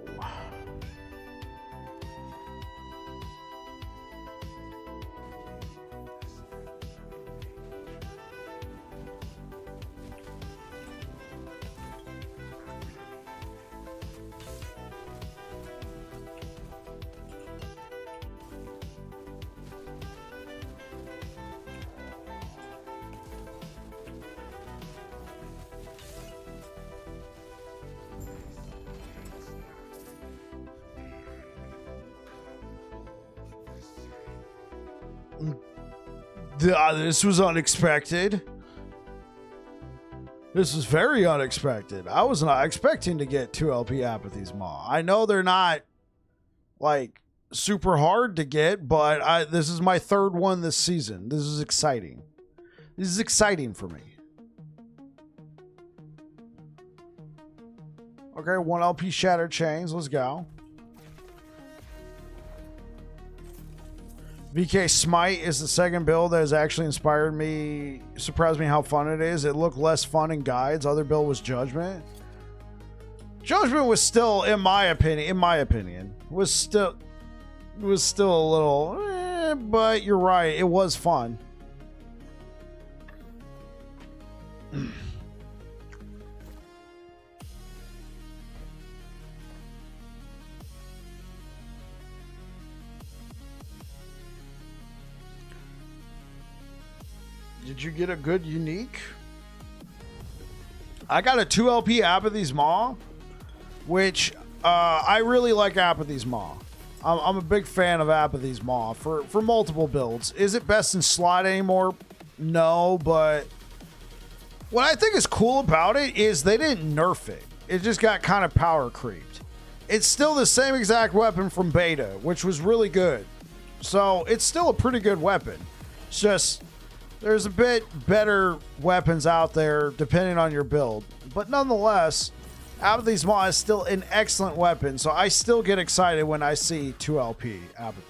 This was unexpected. This was very unexpected. I was not expecting to get 2 LP apathies ma. I know they're not like super hard to get, but this is my 3rd one this season. This is exciting. This is exciting for me. Okay, 1 LP Shattered Chains. Let's go. VK Smite is the second build that has actually inspired me. Surprised me how fun it is. It looked less fun in guides. Other build was Judgment. Judgment was still, in my opinion, was still a little, but you're right. It was fun. Did you get a good unique? I got a 2LP Apathy's Maw, which I really like Apathy's Maw. I'm a big fan of Apathy's Maw for multiple builds. Is it best in slot anymore? No, but what I think is cool about it is they didn't nerf it. It just got kind of power creeped. It's still the same exact weapon from beta, which was really good. So it's still a pretty good weapon. It's just there's a bit better weapons out there depending on your build. But nonetheless, Apathy's Maw is still an excellent weapon, so I still get excited when I see 2LP Apathy's.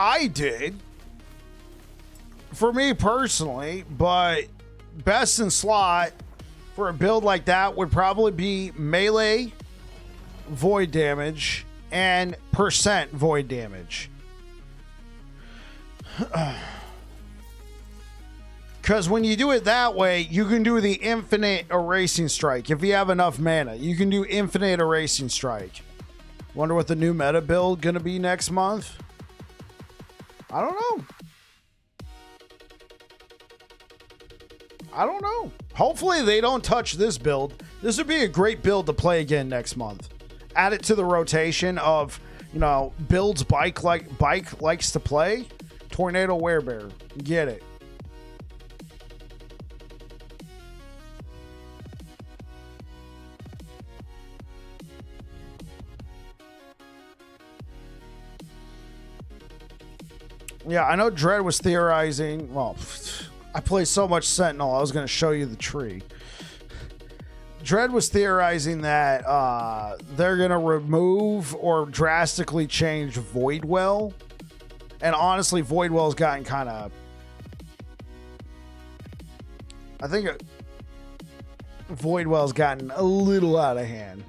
I did, for me personally, but best in slot for a build like that would probably be melee void damage and percent void damage. Because when you do it that way, you can do the infinite erasing strike. If you have enough mana, you can do infinite erasing strike. Wonder what the new meta build gonna be next month? I don't know. I don't know. Hopefully they don't touch this build. This would be a great build to play again next month. Add it to the rotation of, you know, builds Bike likes to play. Tornado Werebear. Get it. Yeah, I know Dread was theorizing. Well, I play so much Sentinel, I was going to show you the tree. Dread was theorizing that they're going to remove or drastically change Voidwell. And honestly, Voidwell's gotten kind of... I think Voidwell's gotten a little out of hand.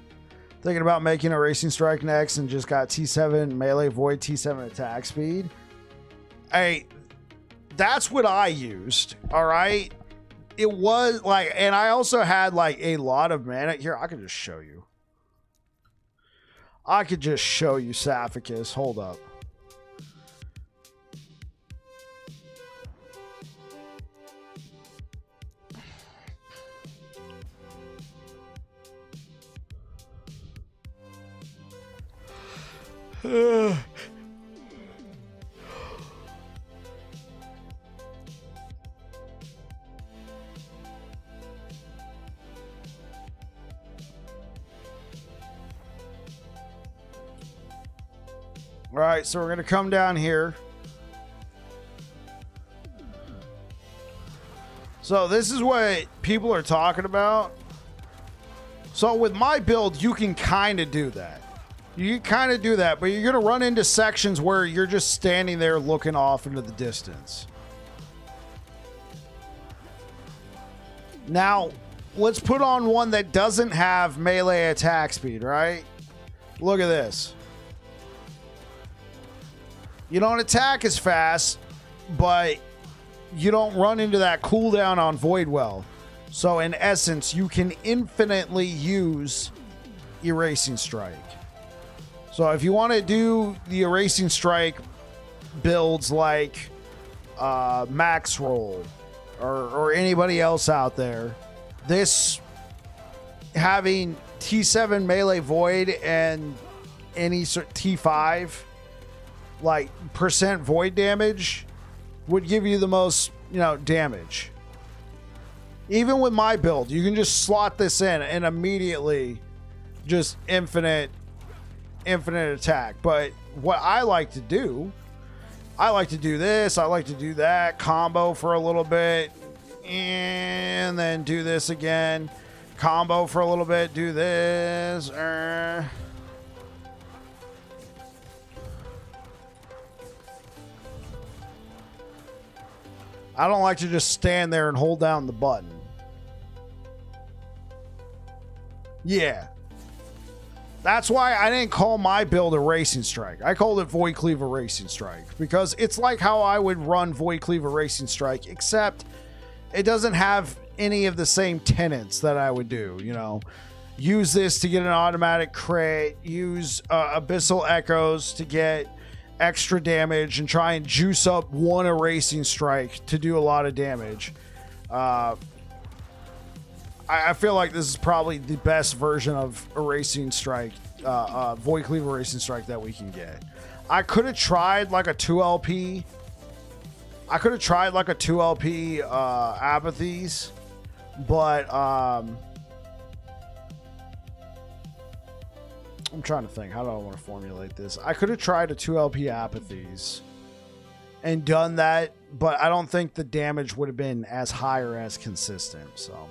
Thinking about making a Racing Strike next and just got T7 melee void, T7 attack speed. Hey, that's what I used. All right. It was like, and I also had like a lot of mana. Here, I could just show you. I could just show you Saphicus. Hold up. All right, so we're going to come down here. So this is what people are talking about. So with my build, you can kind of do that. You can kind of do that, but you're going to run into sections where you're just standing there looking off into the distance. Now, let's put on one that doesn't have melee attack speed, right? Look at this. You don't attack as fast, but you don't run into that cooldown on Voidwell. So in essence, you can infinitely use Erasing Strike. So if you want to do the Erasing Strike builds like Max Roll or anybody else out there, this having T7 melee void and any sort T5 like percent void damage would give you the most, you know, damage. Even with my build, you can just slot this in and immediately just infinite attack. But what I like to do, I like to do this, I like to do that, combo for a little bit, and then do this again, combo for a little bit, do this. I don't like to just stand there and hold down the button. Yeah. That's why I didn't call my build a Racing Strike. I called it Void Cleaver Racing Strike because it's like how I would run Void Cleaver Racing Strike, except it doesn't have any of the same tenets that I would do, you know. Use this to get an automatic crit, use Abyssal Echoes to get extra damage, and try and juice up one Erasing Strike to do a lot of damage. I feel like this is probably the best version of Erasing Strike, Void Cleaver Erasing Strike that we can get. I could have tried like a 2LP. I could have tried like a 2LP Apathies, but I'm trying to think. How do I want to formulate this? I could have tried a 2LP Apathies and done that, but I don't think the damage would have been as high or as consistent. So,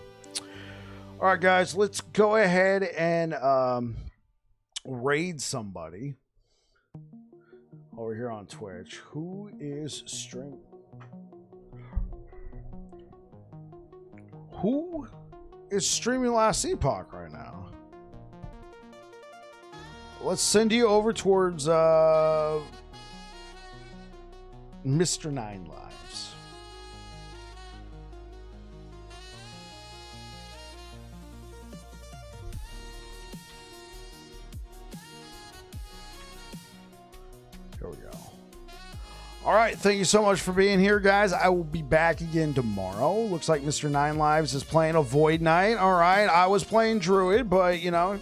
all right, guys, let's go ahead and raid somebody over here on Twitch. Who is streaming? Who is streaming Last Epoch right now? Let's send you over towards Mr. Nine Lives. Here we go. All right, thank you so much for being here, guys. I will be back again tomorrow. Looks like Mr. Nine Lives is playing a Void Knight. All right, I was playing Druid, but, you know,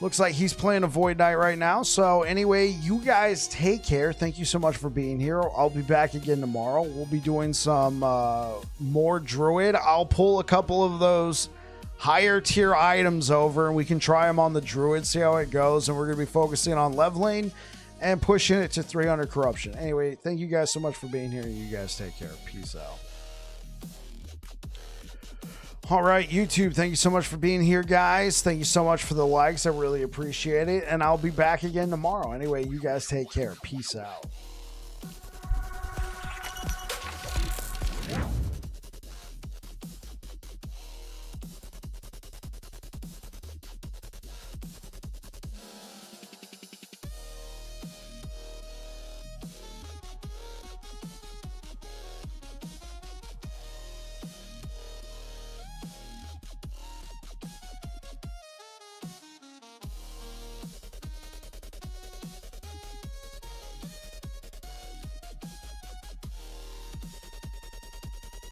looks like he's playing a Void Knight right now. So anyway, you guys take care. Thank you so much for being here. I'll be back again tomorrow. We'll be doing some more Druid. I'll pull a couple of those higher tier items over and we can try them on the Druid, see how it goes. And we're going to be focusing on leveling and pushing it to 300 corruption. Anyway, thank you guys so much for being here. You guys take care. Peace out. All right, YouTube, thank you so much for being here, guys. Thank you so much for the likes. I really appreciate it. And I'll be back again tomorrow. Anyway, you guys take care. Peace out.